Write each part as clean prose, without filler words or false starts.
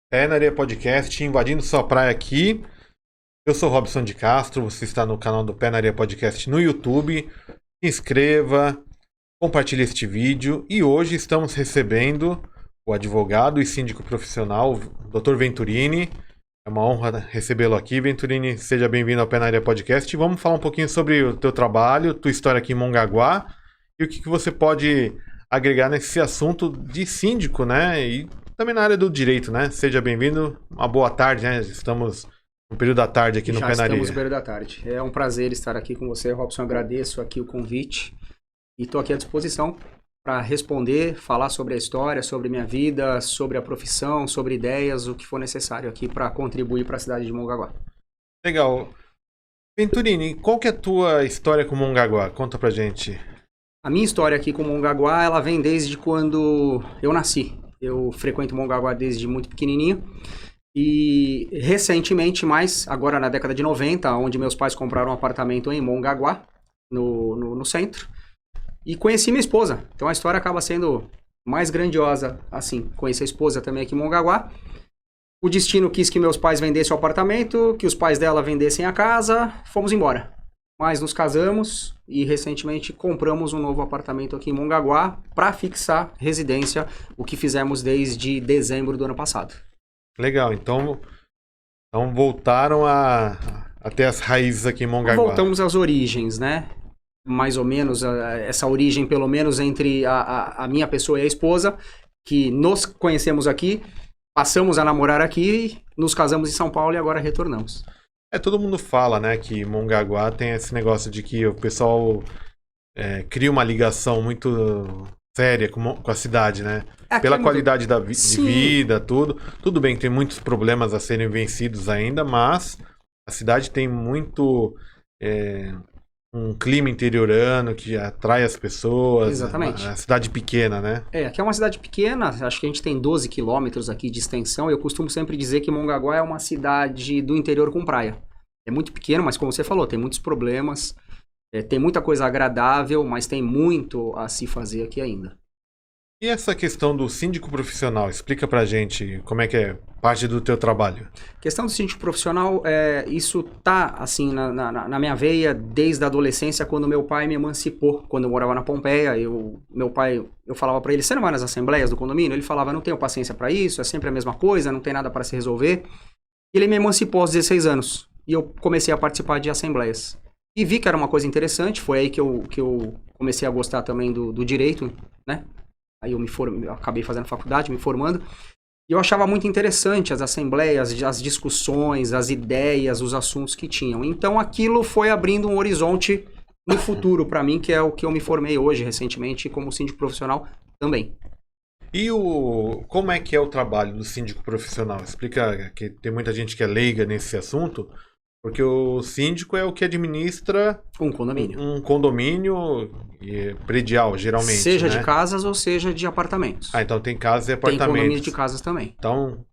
Pé na Areia Podcast, invadindo sua praia aqui. Eu sou Robson de Castro, você está no canal do Pé na Areia Podcast no YouTube. Se inscreva, compartilhe este vídeo. E hoje estamos recebendo o advogado e síndico profissional, o Dr. Venturini. É uma honra recebê-lo aqui. Venturini, seja bem-vindo ao Pé na Areia Podcast. Vamos falar um pouquinho sobre o teu trabalho, tua história aqui em Mongaguá e o que você pode agregar nesse assunto de síndico, né? E também na área do direito, né? Seja bem-vindo. Uma boa tarde, né? Estamos no período da tarde aqui no Pé na Areia. Já estamos no período da tarde. É um prazer estar aqui com você, Robson. Agradeço aqui o convite e estou aqui à disposição para responder, falar sobre a história, sobre minha vida, sobre a profissão, sobre ideias, o que for necessário aqui para contribuir para a cidade de Mongaguá. Legal. Venturini, qual que é a tua história com Mongaguá? Conta pra gente. A minha história aqui com Mongaguá, ela vem desde quando eu nasci. Eu frequento Mongaguá desde muito pequenininho e recentemente, mais agora na década de 90, onde meus pais compraram um apartamento em Mongaguá, no centro, e conheci minha esposa. Então a história acaba sendo mais grandiosa assim. Conheci a esposa também aqui em Mongaguá. O destino quis que meus pais vendessem o apartamento, que os pais dela vendessem a casa, fomos embora. Mas nos casamos e recentemente compramos um novo apartamento aqui em Mongaguá para fixar residência, o que fizemos desde dezembro do ano passado. Legal, então voltaram a ter as raízes aqui em Mongaguá. Voltamos às origens, né? Mais ou menos, essa origem pelo menos entre a minha pessoa e a esposa, que nos conhecemos aqui, passamos a namorar aqui, nos casamos em São Paulo e agora retornamos. Todo mundo fala, né, que Mongaguá tem esse negócio de que o pessoal cria uma ligação muito séria com a cidade, né? Pela qualidade de vida, tudo. Tudo bem que tem muitos problemas a serem vencidos ainda, mas a cidade tem muito um clima interiorano que atrai as pessoas. Exatamente. A cidade pequena, né? Aqui é uma cidade pequena, acho que a gente tem 12 quilômetros aqui de extensão. Eu costumo sempre dizer que Mongaguá é uma cidade do interior com praia. É muito pequeno, mas como você falou, tem muitos problemas, tem muita coisa agradável, mas tem muito a se fazer aqui ainda. E essa questão do síndico profissional, explica pra gente como é que é parte do teu trabalho. Questão do síndico profissional, isso tá assim na minha veia desde a adolescência, quando meu pai me emancipou, quando eu morava na Pompeia. Meu pai, eu falava pra ele, você não vai nas assembleias do condomínio? Ele falava, não tenho paciência pra isso, é sempre a mesma coisa, não tem nada para se resolver. E ele me emancipou aos 16 anos e eu comecei a participar de assembleias. E vi que era uma coisa interessante, foi aí que eu comecei a gostar também do direito, né? Aí eu acabei fazendo faculdade, me formando. E eu achava muito interessante as assembleias, as discussões, as ideias, os assuntos que tinham. Então aquilo foi abrindo um horizonte no futuro para mim, que é o que eu me formei hoje, recentemente, como síndico profissional também. E como é que é o trabalho do síndico profissional? Explica, que tem muita gente que é leiga nesse assunto, porque o síndico é o que administra um condomínio. Um condomínio predial, geralmente. Seja né? de casas ou seja de apartamentos. Então tem casas e apartamentos. Tem condomínio de casas também. Então,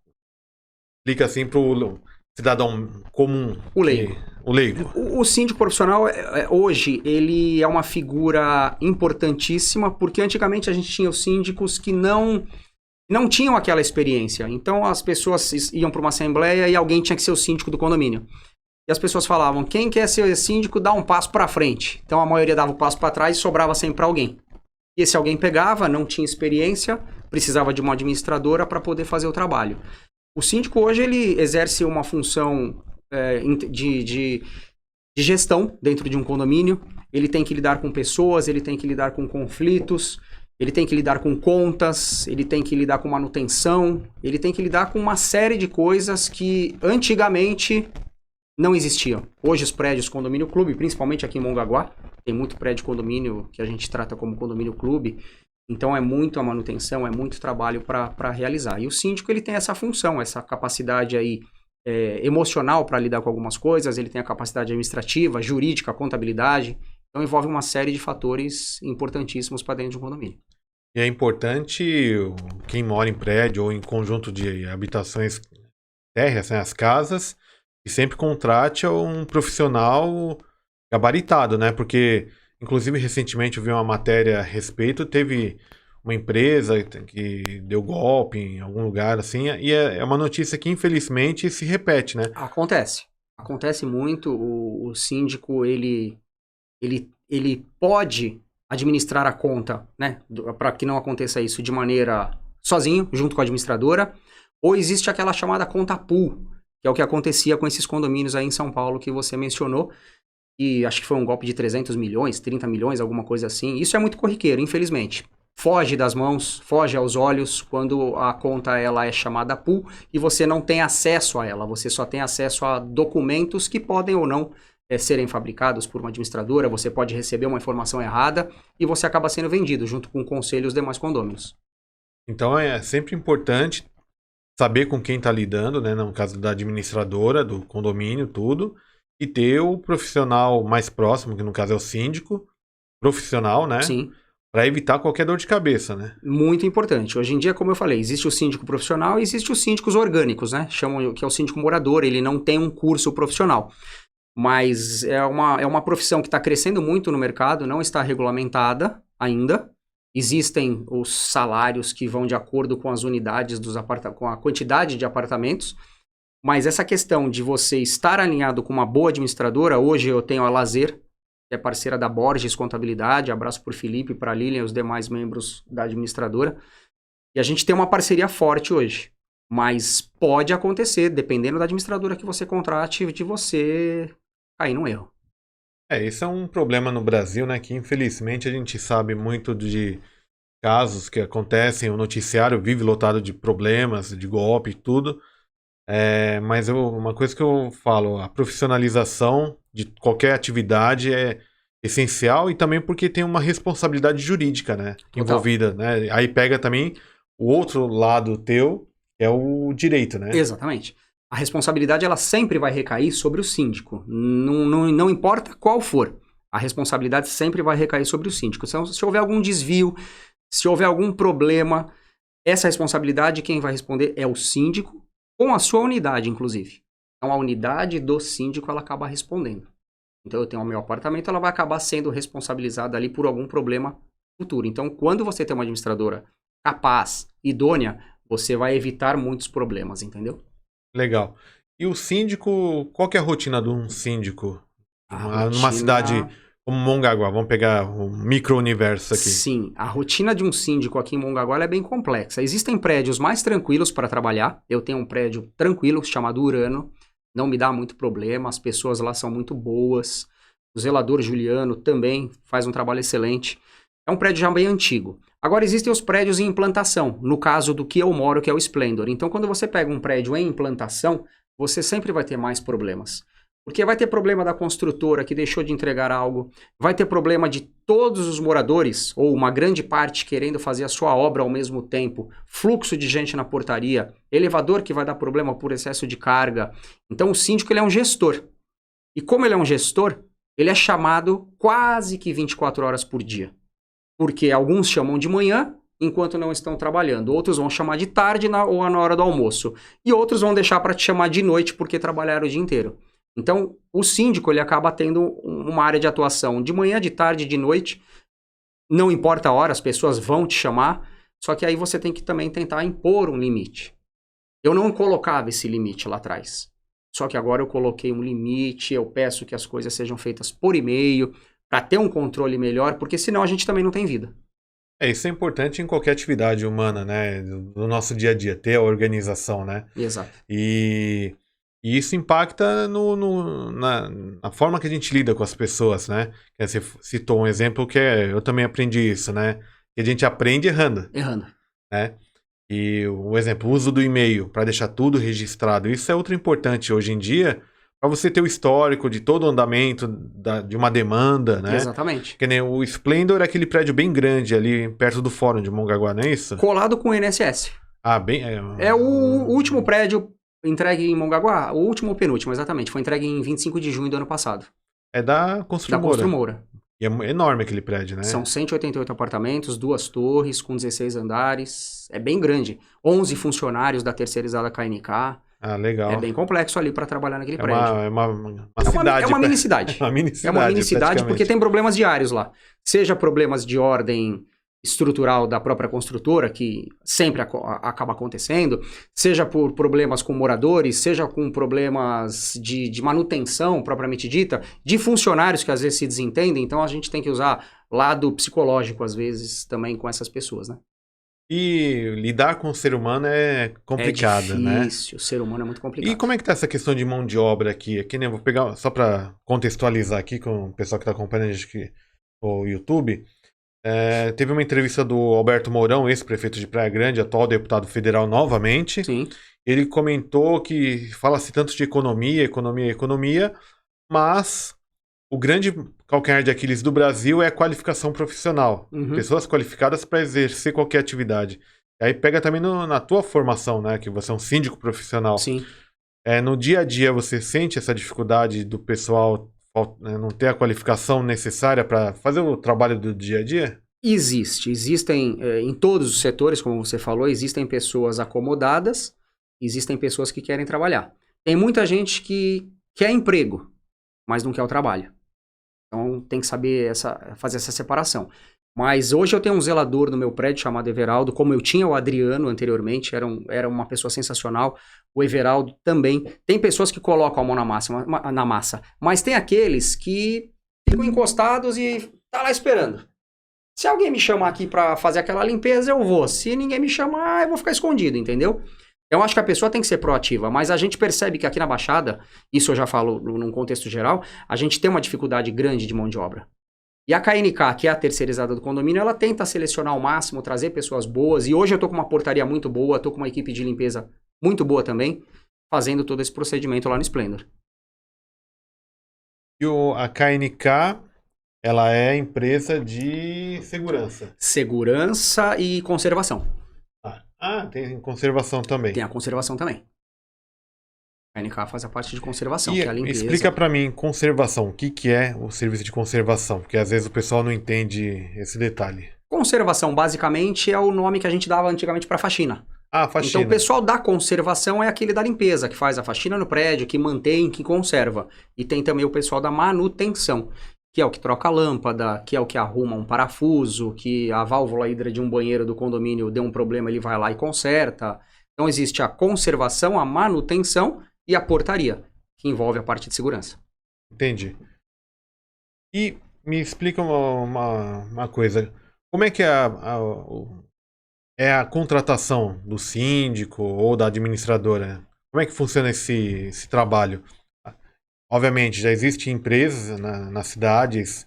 explica assim para o cidadão comum. O leigo. O leigo. O síndico profissional, hoje, ele é uma figura importantíssima, porque antigamente a gente tinha os síndicos que não tinham aquela experiência. Então as pessoas iam para uma assembleia e alguém tinha que ser o síndico do condomínio. E as pessoas falavam, quem quer ser síndico dá um passo para frente. Então a maioria dava o passo para trás e sobrava sempre para alguém. E esse alguém pegava, não tinha experiência, precisava de uma administradora para poder fazer o trabalho. O síndico hoje ele exerce uma função de gestão dentro de um condomínio. Ele tem que lidar com pessoas, ele tem que lidar com conflitos, ele tem que lidar com contas, ele tem que lidar com manutenção, ele tem que lidar com uma série de coisas que antigamente não existiam. Hoje os prédios condomínio clube, principalmente aqui em Mongaguá, tem muito prédio condomínio que a gente trata como condomínio clube, então é muito a manutenção, é muito trabalho para realizar. E o síndico ele tem essa função, essa capacidade aí emocional para lidar com algumas coisas, ele tem a capacidade administrativa, jurídica, contabilidade, então envolve uma série de fatores importantíssimos para dentro de um condomínio. E é importante quem mora em prédio ou em conjunto de habitações térreas, né, as casas, e sempre contrate um profissional gabaritado, né? Porque, inclusive, recentemente eu vi uma matéria a respeito, teve uma empresa que deu golpe em algum lugar, assim, e é uma notícia que, infelizmente, se repete, né? Acontece. Acontece muito. O síndico, ele pode administrar a conta, né? Para que não aconteça isso de maneira sozinho, junto com a administradora, ou existe aquela chamada conta pool, que é o que acontecia com esses condomínios aí em São Paulo que você mencionou, e acho que foi um golpe de 300 milhões, 30 milhões, alguma coisa assim. Isso é muito corriqueiro, infelizmente. Foge das mãos, foge aos olhos quando a conta ela é chamada pool e você não tem acesso a ela, você só tem acesso a documentos que podem ou não serem fabricados por uma administradora, você pode receber uma informação errada e você acaba sendo vendido junto com o conselho e os demais condôminos. Então é sempre importante saber com quem está lidando, né? No caso da administradora, do condomínio, tudo, e ter o profissional mais próximo, que no caso é o síndico, profissional, né? Sim. Para evitar qualquer dor de cabeça, né? Muito importante. Hoje em dia, como eu falei, existe o síndico profissional e existe os síndicos orgânicos, né? Chamam que é o síndico morador, ele não tem um curso profissional. Mas é uma profissão que está crescendo muito no mercado, não está regulamentada ainda. Existem os salários que vão de acordo com as unidades com a quantidade de apartamentos. Mas essa questão de você estar alinhado com uma boa administradora, hoje eu tenho a Lazer, que é parceira da Borges Contabilidade, abraço por Felipe, para a Lilian e os demais membros da administradora. E a gente tem uma parceria forte hoje. Mas pode acontecer, dependendo da administradora que você contrate, de você cair num erro. Esse é um problema no Brasil, né? Que infelizmente a gente sabe muito de casos que acontecem, o noticiário vive lotado de problemas, de golpe e tudo. Mas uma coisa que eu falo, a profissionalização de qualquer atividade é essencial e também porque tem uma responsabilidade jurídica, né? Envolvida, né? Aí pega também o outro lado teu, que é o direito, né? Exatamente. A responsabilidade ela sempre vai recair sobre o síndico. Não importa qual for. A responsabilidade sempre vai recair sobre o síndico. Se houver algum desvio, se houver algum problema, essa responsabilidade quem vai responder é o síndico, com a sua unidade, inclusive. Então, a unidade do síndico, ela acaba respondendo. Então, eu tenho o meu apartamento, ela vai acabar sendo responsabilizada ali por algum problema futuro. Então, quando você tem uma administradora capaz, idônea, você vai evitar muitos problemas, entendeu? Legal. E o síndico, qual que é a rotina de um síndico? Numa cidade como Mongaguá, vamos pegar o micro-universo aqui. Sim, a rotina de um síndico aqui em Mongaguá é bem complexa. Existem prédios mais tranquilos para trabalhar. Eu tenho um prédio tranquilo chamado Urano, não me dá muito problema, as pessoas lá são muito boas. O zelador Juliano também faz um trabalho excelente. É um prédio já bem antigo. Agora existem os prédios em implantação, no caso do que eu moro, que é o Splendor. Então quando você pega um prédio em implantação, você sempre vai ter mais problemas. Porque vai ter problema da construtora que deixou de entregar algo, vai ter problema de todos os moradores, ou uma grande parte querendo fazer a sua obra ao mesmo tempo, fluxo de gente na portaria, elevador que vai dar problema por excesso de carga. Então o síndico ele é um gestor. E como ele é um gestor, ele é chamado quase que 24 horas por dia. Porque alguns chamam de manhã, enquanto não estão trabalhando. Outros vão chamar de tarde ou na hora do almoço. E outros vão deixar para te chamar de noite porque trabalharam o dia inteiro. Então, o síndico ele acaba tendo uma área de atuação de manhã, de tarde, de noite. Não importa a hora, as pessoas vão te chamar. Só que aí você tem que também tentar impor um limite. Eu não colocava esse limite lá atrás. Só que agora eu coloquei um limite, eu peço que as coisas sejam feitas por e-mail, para ter um controle melhor, porque senão a gente também não tem vida. Isso é importante em qualquer atividade humana, né? No nosso dia a dia, ter a organização, né? Exato. E isso impacta na forma que a gente lida com as pessoas, né? Você citou um exemplo que eu também aprendi isso, né? Que a gente aprende errando. Errando. Né? E o exemplo, o uso do e-mail para deixar tudo registrado. Isso é outro importante hoje em dia, para você ter o histórico de todo o andamento de uma demanda, né? Exatamente. Que nem o Splendor é aquele prédio bem grande ali, perto do Fórum de Mongaguá, não é isso? Colado com o INSS. É o último prédio entregue em Mongaguá, o último ou penúltimo, exatamente. Foi entregue em 25 de junho do ano passado. É da Construmoura. Da Construmoura. E é enorme aquele prédio, né? São 188 apartamentos, 2 torres, com 16 andares. É bem grande. 11 funcionários da terceirizada KNK. Legal. É bem complexo ali para trabalhar naquele prédio. É uma cidade. É uma mini cidade. Uma mini cidade. É uma mini cidade porque tem problemas diários lá. Seja problemas de ordem estrutural da própria construtora, que sempre acaba acontecendo, seja por problemas com moradores, seja com problemas de manutenção propriamente dita, de funcionários que às vezes se desentendem, então a gente tem que usar lado psicológico às vezes também com essas pessoas, né? E lidar com o ser humano é complicado, né? É difícil, o ser humano é muito complicado. E como é que tá essa questão de mão de obra aqui? Aqui, né, vou pegar, só para contextualizar aqui com o pessoal que está acompanhando a gente aqui no YouTube. Teve uma entrevista do Alberto Mourão, ex-prefeito de Praia Grande, atual deputado federal novamente. Sim. Ele comentou que fala-se tanto de economia, mas o grande calcanhar de Aquiles do Brasil é a qualificação profissional. Uhum. Pessoas qualificadas para exercer qualquer atividade. E aí pega também na tua formação, né? Que você é um síndico profissional. Sim. No dia a dia você sente essa dificuldade do pessoal não ter a qualificação necessária para fazer o trabalho do dia a dia? Existem em todos os setores, como você falou, existem pessoas acomodadas, existem pessoas que querem trabalhar. Tem muita gente que quer emprego, mas não quer o trabalho. Então tem que saber fazer essa separação. Mas hoje eu tenho um zelador no meu prédio chamado Everaldo, como eu tinha o Adriano anteriormente, era uma pessoa sensacional. O Everaldo também. Tem pessoas que colocam a mão na massa, mas tem aqueles que ficam encostados e tá lá esperando. Se alguém me chamar aqui para fazer aquela limpeza, eu vou. Se ninguém me chamar, eu vou ficar escondido, entendeu? Eu acho que a pessoa tem que ser proativa, mas a gente percebe que aqui na Baixada, isso eu já falo num contexto geral, a gente tem uma dificuldade grande de mão de obra. E a KNK, que é a terceirizada do condomínio, ela tenta selecionar ao máximo, trazer pessoas boas. E hoje eu tô com uma portaria muito boa, tô com uma equipe de limpeza muito boa também, fazendo todo esse procedimento lá no Splendor. E a KNK, ela é empresa de segurança. Segurança e conservação. Tem conservação também. Tem a conservação também. A KNK faz a parte de conservação, E que é a limpeza. explica pra mim, conservação, o que é o serviço de conservação? Porque às vezes o pessoal não entende esse detalhe. Conservação, basicamente, é o nome que a gente dava antigamente para faxina. Faxina. Então, o pessoal da conservação é aquele da limpeza, que faz a faxina no prédio, que mantém, que conserva. E tem também o pessoal da manutenção, que é o que troca a lâmpada, que é o que arruma um parafuso, que a válvula hidra de um banheiro do condomínio deu um problema, ele vai lá e conserta. Então, existe a conservação, a manutenção e a portaria, que envolve a parte de segurança. Entendi. E me explica uma coisa. Como é que é a contratação do síndico ou da administradora? Como é que funciona esse trabalho? Obviamente, já existem empresas nas cidades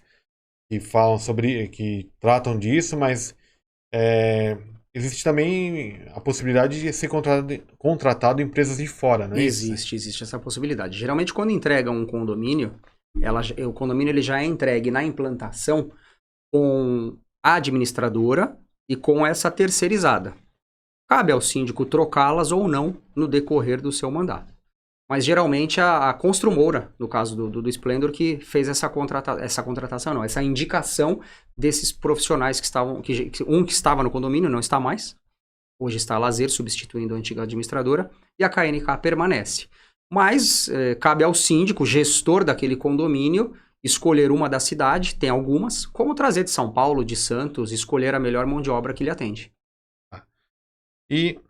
que falam que tratam disso, mas existe também a possibilidade de ser contratado em empresas de fora, não é isso? Existe essa possibilidade. Geralmente, quando entrega um condomínio, o condomínio ele já é entregue na implantação com a administradora e com essa terceirizada. Cabe ao síndico trocá-las ou não no decorrer do seu mandato. Mas geralmente a Construmoura, no caso do Splendor, que fez essa contratação, não, essa indicação desses profissionais que estavam, que estava no condomínio, não está mais, hoje está a Lazer, substituindo a antiga administradora, e a KNK permanece. Mas cabe ao síndico, gestor daquele condomínio, escolher uma da cidade, tem algumas, como trazer de São Paulo, de Santos, escolher a melhor mão de obra que lhe atende. E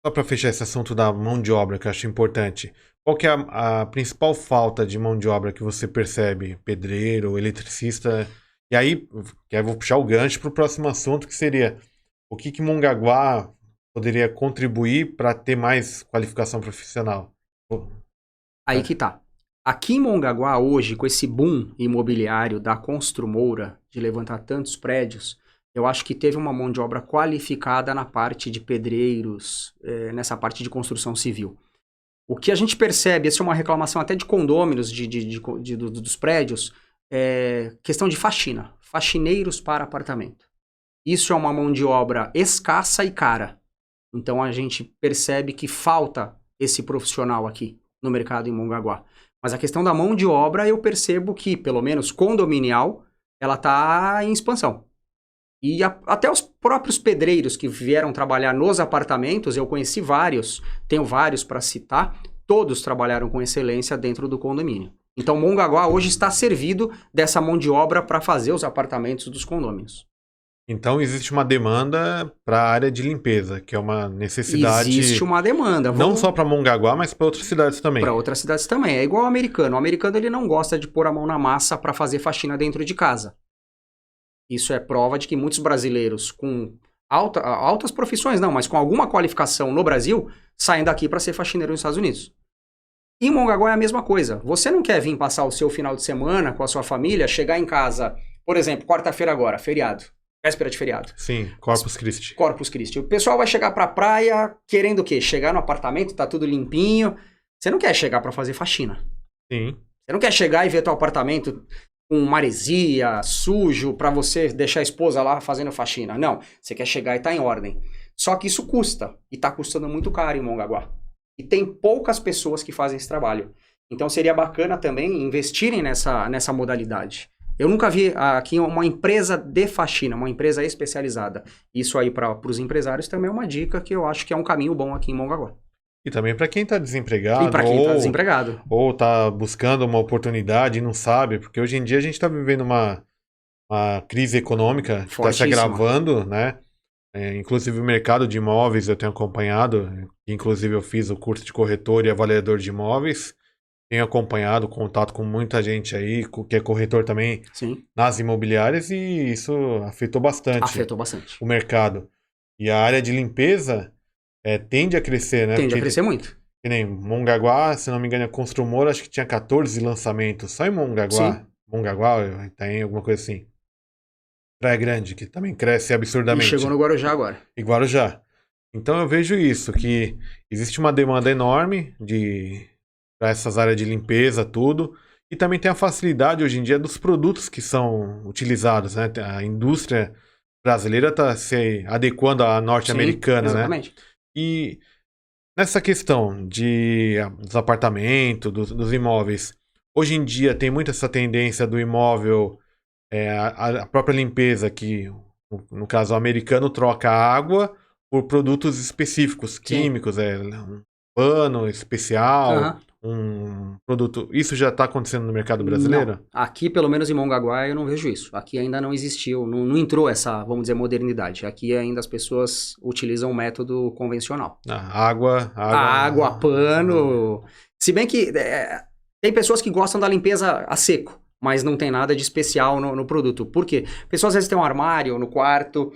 só para fechar esse assunto da mão de obra, que eu acho importante, qual que é a principal falta de mão de obra que você percebe? Pedreiro, eletricista? E aí, eu vou puxar o gancho para o próximo assunto, que seria o que Mongaguá poderia contribuir para ter mais qualificação profissional? Aí que tá. Aqui em Mongaguá, hoje, com esse boom imobiliário da Construmoura, de levantar tantos prédios, eu acho que teve uma mão de obra qualificada na parte de pedreiros, nessa parte de construção civil. O que a gente percebe, essa é uma reclamação até de condôminos dos prédios, é questão de faxina. Faxineiros para apartamento. Isso é uma mão de obra escassa e cara. Então a gente percebe que falta esse profissional aqui no mercado em Mongaguá. Mas a questão da mão de obra, eu percebo que, pelo menos condominial, ela está em expansão. E até os próprios pedreiros que vieram trabalhar nos apartamentos, eu conheci vários, tenho vários para citar, todos trabalharam com excelência dentro do condomínio. Então, Mongaguá hoje está servido dessa mão de obra para fazer os apartamentos dos condôminos. Então existe uma demanda para a área de limpeza, que é uma necessidade. Existe uma demanda. Não só para Mongaguá, mas para outras cidades também. Para outras cidades também. É igual o americano. O americano ele não gosta de pôr a mão na massa para fazer faxina dentro de casa. Isso é prova de que muitos brasileiros com altas profissões, não, mas com alguma qualificação no Brasil, saem daqui para ser faxineiro nos Estados Unidos. E em Mongaguá é a mesma coisa. Você não quer vir passar o seu final de semana com a sua família, chegar em casa, por exemplo, quarta-feira agora, feriado. Véspera de feriado. Sim, Corpus Christi. Corpus Christi. O pessoal vai chegar pra praia querendo o quê? Chegar no apartamento, tá tudo limpinho. Você não quer chegar pra fazer faxina. Sim. Você não quer chegar e ver teu apartamento com maresia, sujo, pra você deixar a esposa lá fazendo faxina. Não. Você quer chegar e tá em ordem. Só que isso custa. E tá custando muito caro em Mongaguá. E tem poucas pessoas que fazem esse trabalho. Então seria bacana também investirem nessa modalidade. Eu nunca vi aqui uma empresa de faxina, uma empresa especializada. Isso aí para os empresários também é uma dica que eu acho que é um caminho bom aqui em Mongaguá. E também para quem está desempregado. E para quem está desempregado. Ou está buscando uma oportunidade e não sabe, porque hoje em dia a gente está vivendo uma crise econômica que está se agravando, né? Inclusive o mercado de imóveis eu tenho acompanhado, inclusive eu fiz o curso de corretor e avaliador de imóveis. Tenho acompanhado, contato com muita gente aí, que é corretor também. Sim. Nas imobiliárias, e isso afetou bastante. O mercado. E a área de limpeza tende a crescer, né? Tende a crescer muito. Que nem Mongaguá, se não me engano, a Construmor, acho que tinha 14 lançamentos. Só em Mongaguá. Sim. Mongaguá, tem alguma coisa assim. Praia Grande, que também cresce absurdamente. E chegou no Guarujá agora. E Guarujá. Então eu vejo isso, que existe uma demanda enorme para essas áreas de limpeza, tudo. E também tem a facilidade hoje em dia dos produtos que são utilizados, né? A indústria brasileira está se adequando à norte-americana, né? Exatamente. E nessa questão dos apartamentos, dos imóveis, hoje em dia tem muito essa tendência do imóvel, a própria limpeza, que no caso o americano troca a água por produtos específicos, químicos, um pano especial, um produto. Isso já está acontecendo no mercado brasileiro? Não. Aqui, pelo menos em Mongaguá, eu não vejo isso. Aqui ainda não existiu, não entrou essa, vamos dizer, modernidade. Aqui ainda as pessoas utilizam o método convencional. Água, pano. Se bem que tem pessoas que gostam da limpeza a seco, mas não tem nada de especial no produto. Por quê? Pessoas às vezes têm um armário no quarto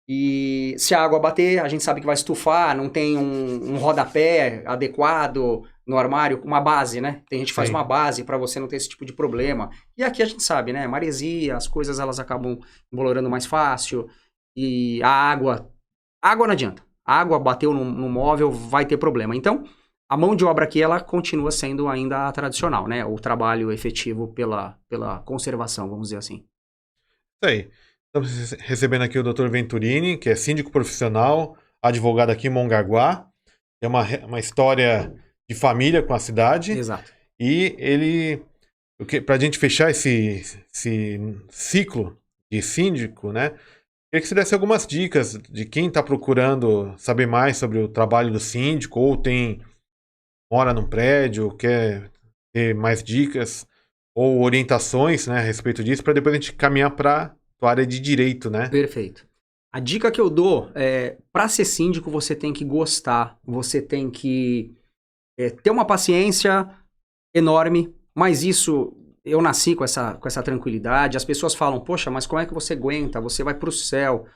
e se a água bater, a gente sabe que vai estufar, não tem um rodapé adequado no armário, uma base, né? Tem gente que faz uma base para você não ter esse tipo de problema. E aqui a gente sabe, né? Maresia, as coisas elas acabam embolorando mais fácil. E a água não adianta. A água bateu no móvel, vai ter problema. Então, a mão de obra aqui, ela continua sendo ainda a tradicional, né? O trabalho efetivo pela conservação, vamos dizer assim. Isso aí. Estamos recebendo aqui o Dr. Venturini, que é síndico profissional, advogado aqui em Mongaguá. É uma história de família com a cidade. Exato. E ele, para a gente fechar esse ciclo de síndico, né? Queria que você desse algumas dicas de quem está procurando saber mais sobre o trabalho do síndico, ou mora num prédio, quer ter mais dicas ou orientações, né, a respeito disso, para depois a gente caminhar para a área de direito, né? Perfeito. A dica que eu dou é, para ser síndico, você tem que gostar, você tem que ter uma paciência enorme, mas isso, eu nasci com essa tranquilidade. As pessoas falam, poxa, mas como é que você aguenta? Você vai pro céu.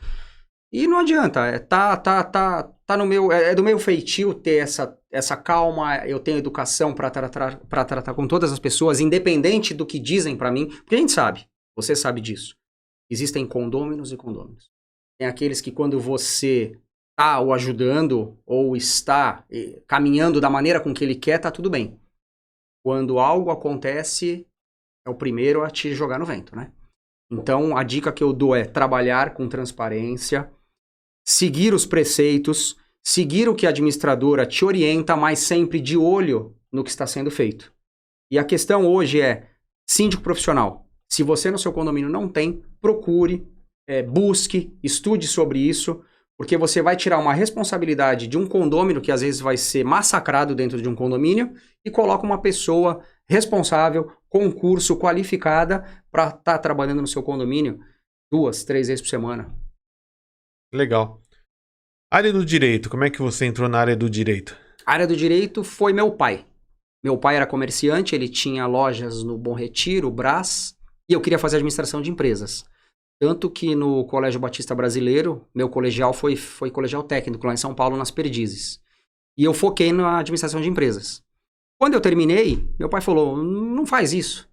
E não adianta, tá no meu, é do meu feitio ter essa calma. Eu tenho educação para tratar com todas as pessoas, independente do que dizem para mim, porque a gente sabe, você sabe disso. Existem condôminos e condôminos. Tem aqueles que quando você está o ajudando ou está caminhando da maneira com que ele quer, tá tudo bem. Quando algo acontece, é o primeiro a te jogar no vento, né? Então, a dica que eu dou é trabalhar com transparência, seguir os preceitos, seguir o que a administradora te orienta, mas sempre de olho no que está sendo feito. E a questão hoje é síndico profissional. Se você no seu condomínio não tem, procure, busque, estude sobre isso, porque você vai tirar uma responsabilidade de um condômino que às vezes vai ser massacrado dentro de um condomínio e coloca uma pessoa responsável, concurso, qualificada para estar trabalhando no seu condomínio 2, 3 vezes por semana. Legal. Área do direito, como é que você entrou na área do direito? A área do direito foi meu pai. Meu pai era comerciante, ele tinha lojas no Bom Retiro, Brás, e eu queria fazer administração de empresas. Tanto que no Colégio Batista Brasileiro, meu colegial foi colegial técnico lá em São Paulo, nas Perdizes. E eu foquei na administração de empresas. Quando eu terminei, meu pai falou, não faz isso.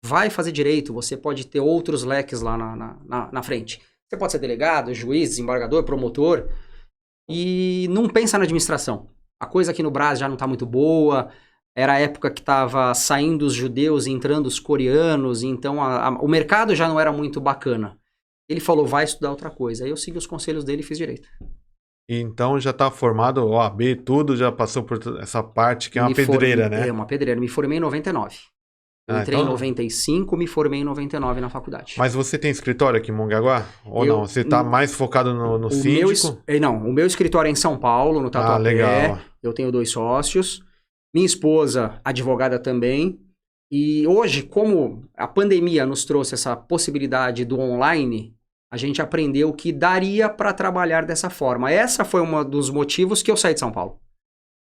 Vai fazer direito, você pode ter outros leques lá na frente. Você pode ser delegado, juiz, desembargador, promotor, e não pensa na administração. A coisa aqui no Brás já não está muito boa, era a época que estava saindo os judeus e entrando os coreanos, então o mercado já não era muito bacana. Ele falou, vai estudar outra coisa. Aí eu segui os conselhos dele e fiz direito. Então já está formado, OAB, tudo, já passou por essa parte que é uma pedreira, né? É uma pedreira. Me formei em 99. Eu entrei em 95, me formei em 99 na faculdade. Mas você tem escritório aqui em Mongaguá? Ou não? Você está mais focado no síndico? Não, o meu escritório é em São Paulo, no Tatuapé. Legal. Eu tenho 2 sócios. Minha esposa, advogada também. E hoje, como a pandemia nos trouxe essa possibilidade do online, a gente aprendeu que daria para trabalhar dessa forma. Essa foi um dos motivos que eu saí de São Paulo.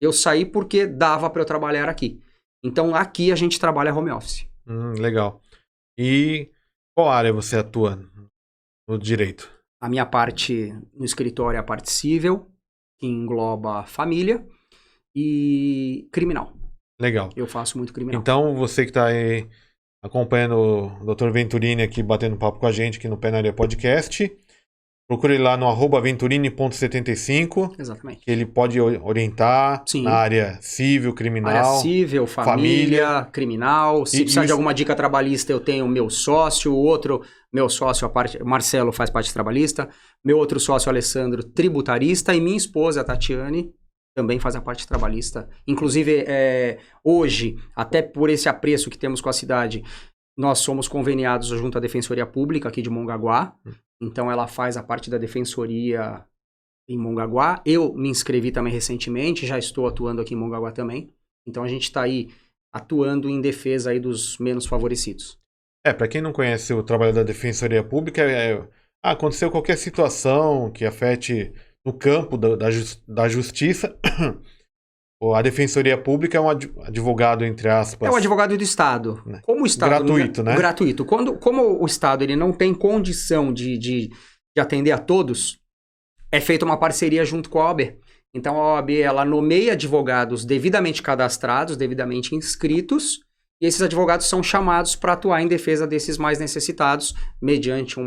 Eu saí porque dava para eu trabalhar aqui. Então, aqui a gente trabalha home office. Legal. E qual área você atua no direito? A minha parte no escritório é a parte civil, que engloba família, e criminal. Legal. Eu faço muito criminal. Então, você que está aí acompanhando o Dr. Venturini aqui, batendo papo com a gente aqui no Pé na Areia Podcast, procure lá no @venturini.75. Exatamente. Que ele pode orientar na área civil, criminal. Área civil, família, criminal. Se precisar de alguma dica trabalhista, eu tenho meu sócio, meu sócio, Marcelo, faz parte trabalhista, meu outro sócio, Alessandro, tributarista, e minha esposa, a Tatiane, também faz a parte trabalhista. Inclusive, hoje, até por esse apreço que temos com a cidade, nós somos conveniados junto à Defensoria Pública aqui de Mongaguá. Então, ela faz a parte da Defensoria em Mongaguá. Eu me inscrevi também recentemente, já estou atuando aqui em Mongaguá também. Então, a gente está aí atuando em defesa aí dos menos favorecidos. Para quem não conhece o trabalho da Defensoria Pública, aconteceu qualquer situação que afete no campo da justiça, a Defensoria Pública é um advogado, entre aspas... É um advogado do Estado. Né? Como o Estado... Gratuito, né? Gratuito. Como o Estado ele não tem condição de atender a todos, é feita uma parceria junto com a OAB. Então, a OAB, ela nomeia advogados devidamente cadastrados, devidamente inscritos, e esses advogados são chamados para atuar em defesa desses mais necessitados, mediante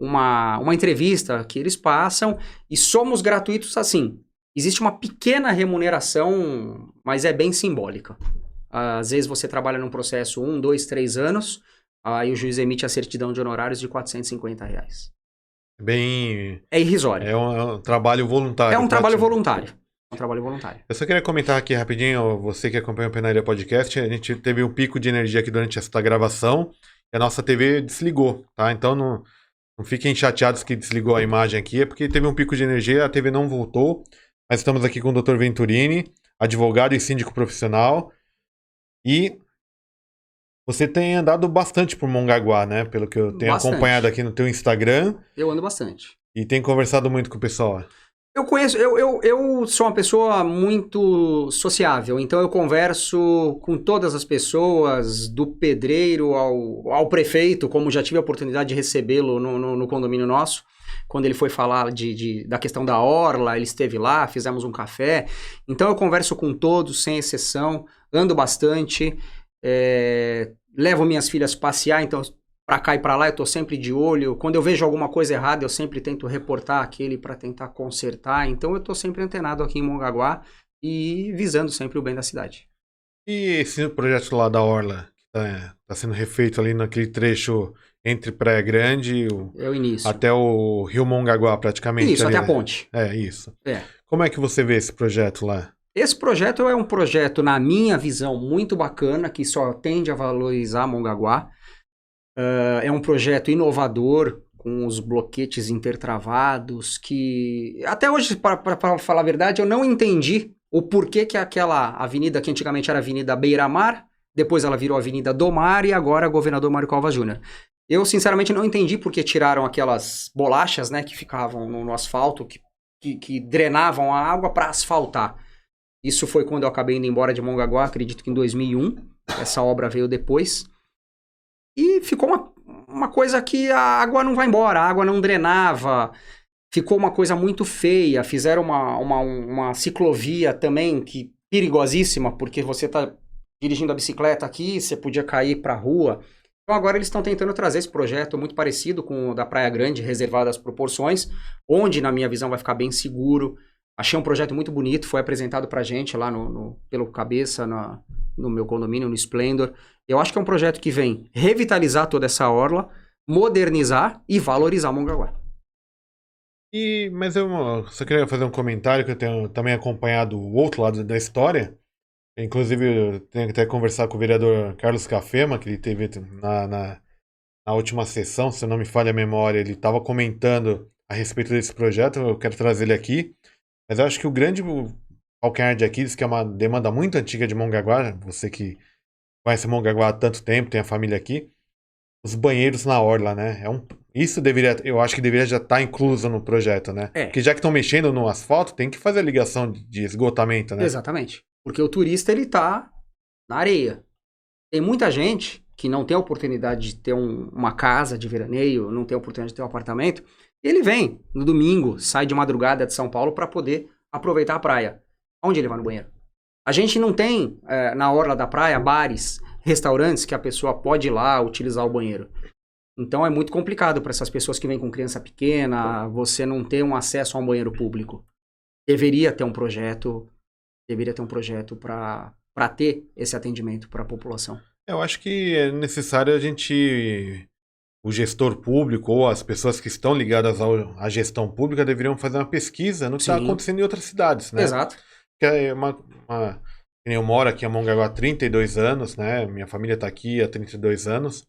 uma entrevista que eles passam, e somos gratuitos assim. Existe uma pequena remuneração, mas é bem simbólica. Às vezes você trabalha num processo 1, 2, 3 anos, aí o juiz emite a certidão de honorários de R$450. É irrisório. É um trabalho voluntário. É um trabalho voluntário. É um trabalho voluntário. Eu só queria comentar aqui rapidinho, você que acompanha o Pé na Areia Podcast, a gente teve um pico de energia aqui durante esta gravação, e a nossa TV desligou, tá? Então não fiquem chateados que desligou a imagem aqui, é porque teve um pico de energia, a TV não voltou, mas estamos aqui com o Dr. Venturini, advogado e síndico profissional, e você tem andado bastante por Mongaguá, né? Pelo que eu tenho acompanhado aqui no teu Instagram. Eu ando bastante. E tem conversado muito com o pessoal. Eu sou uma pessoa muito sociável, então eu converso com todas as pessoas, do pedreiro ao prefeito, como já tive a oportunidade de recebê-lo no condomínio nosso, quando ele foi falar da questão da orla, ele esteve lá, fizemos um café. Então eu converso com todos, sem exceção, ando bastante, levo minhas filhas passear, então... Pra cá e pra lá, eu tô sempre de olho. Quando eu vejo alguma coisa errada, eu sempre tento reportar aquele para tentar consertar. Então, eu tô sempre antenado aqui em Mongaguá e visando sempre o bem da cidade. E esse projeto lá da Orla, que tá sendo refeito ali naquele trecho entre Praia Grande o início. Até o Rio Mongaguá, praticamente. Isso, ali, até a ponte. Isso. É. Como é que você vê esse projeto lá? Esse projeto é um projeto, na minha visão, muito bacana, que só tende a valorizar Mongaguá. É um projeto inovador, com os bloquetes intertravados, que até hoje, para falar a verdade, eu não entendi o porquê que aquela avenida que antigamente era Avenida Beira-Mar, depois ela virou Avenida do Mar e agora Governador Mário Covas Júnior. Eu, sinceramente, não entendi por que tiraram aquelas bolachas, né, que ficavam no asfalto, que drenavam a água para asfaltar. Isso foi quando eu acabei indo embora de Mongaguá, acredito que em 2001. Essa obra veio depois. E ficou uma coisa que a água não vai embora, a água não drenava. Ficou uma coisa muito feia. Fizeram uma ciclovia também, que perigosíssima, porque você está dirigindo a bicicleta aqui, você podia cair para a rua. Então agora eles estão tentando trazer esse projeto muito parecido com o da Praia Grande, reservado às proporções, onde, na minha visão, vai ficar bem seguro. Achei um projeto muito bonito, foi apresentado pra gente lá pelo Cabeça, no meu condomínio, no Splendor. Eu acho que é um projeto que vem revitalizar toda essa orla, modernizar e valorizar Mongaguá. Mas eu só queria fazer um comentário que eu tenho também acompanhado o outro lado da história. Inclusive, eu tenho que até conversar com o vereador Carlos Cafema, que ele teve na última sessão, se eu não me falha a memória, ele estava comentando a respeito desse projeto, eu quero trazer ele aqui. Mas eu acho que o grande calcanhar de Aquiles, que é uma demanda muito antiga de Mongaguá, você que conhece Mongaguá há tanto tempo, tem a família aqui, os banheiros na orla, né? Isso eu acho que deveria já estar incluso no projeto, né? Porque já que estão mexendo no asfalto, tem que fazer a ligação de esgotamento, né? Exatamente. Porque o turista, ele tá na areia. Tem muita gente que não tem a oportunidade de ter uma casa de veraneio, não tem a oportunidade de ter um apartamento, e ele vem no domingo, sai de madrugada de São Paulo para poder aproveitar a praia. Onde ele vai no banheiro? A gente não tem, na orla da praia, bares, restaurantes que a pessoa pode ir lá utilizar o banheiro. Então é muito complicado para essas pessoas que vêm com criança pequena, você não ter um acesso a um banheiro público. Deveria ter um projeto para ter esse atendimento para a população. Eu acho que é necessário o gestor público ou as pessoas que estão ligadas à gestão pública deveriam fazer uma pesquisa no que está acontecendo em outras cidades, né? Exato. Porque eu moro aqui em Mongaguá há 32 anos, né? Minha família está aqui há 32 anos.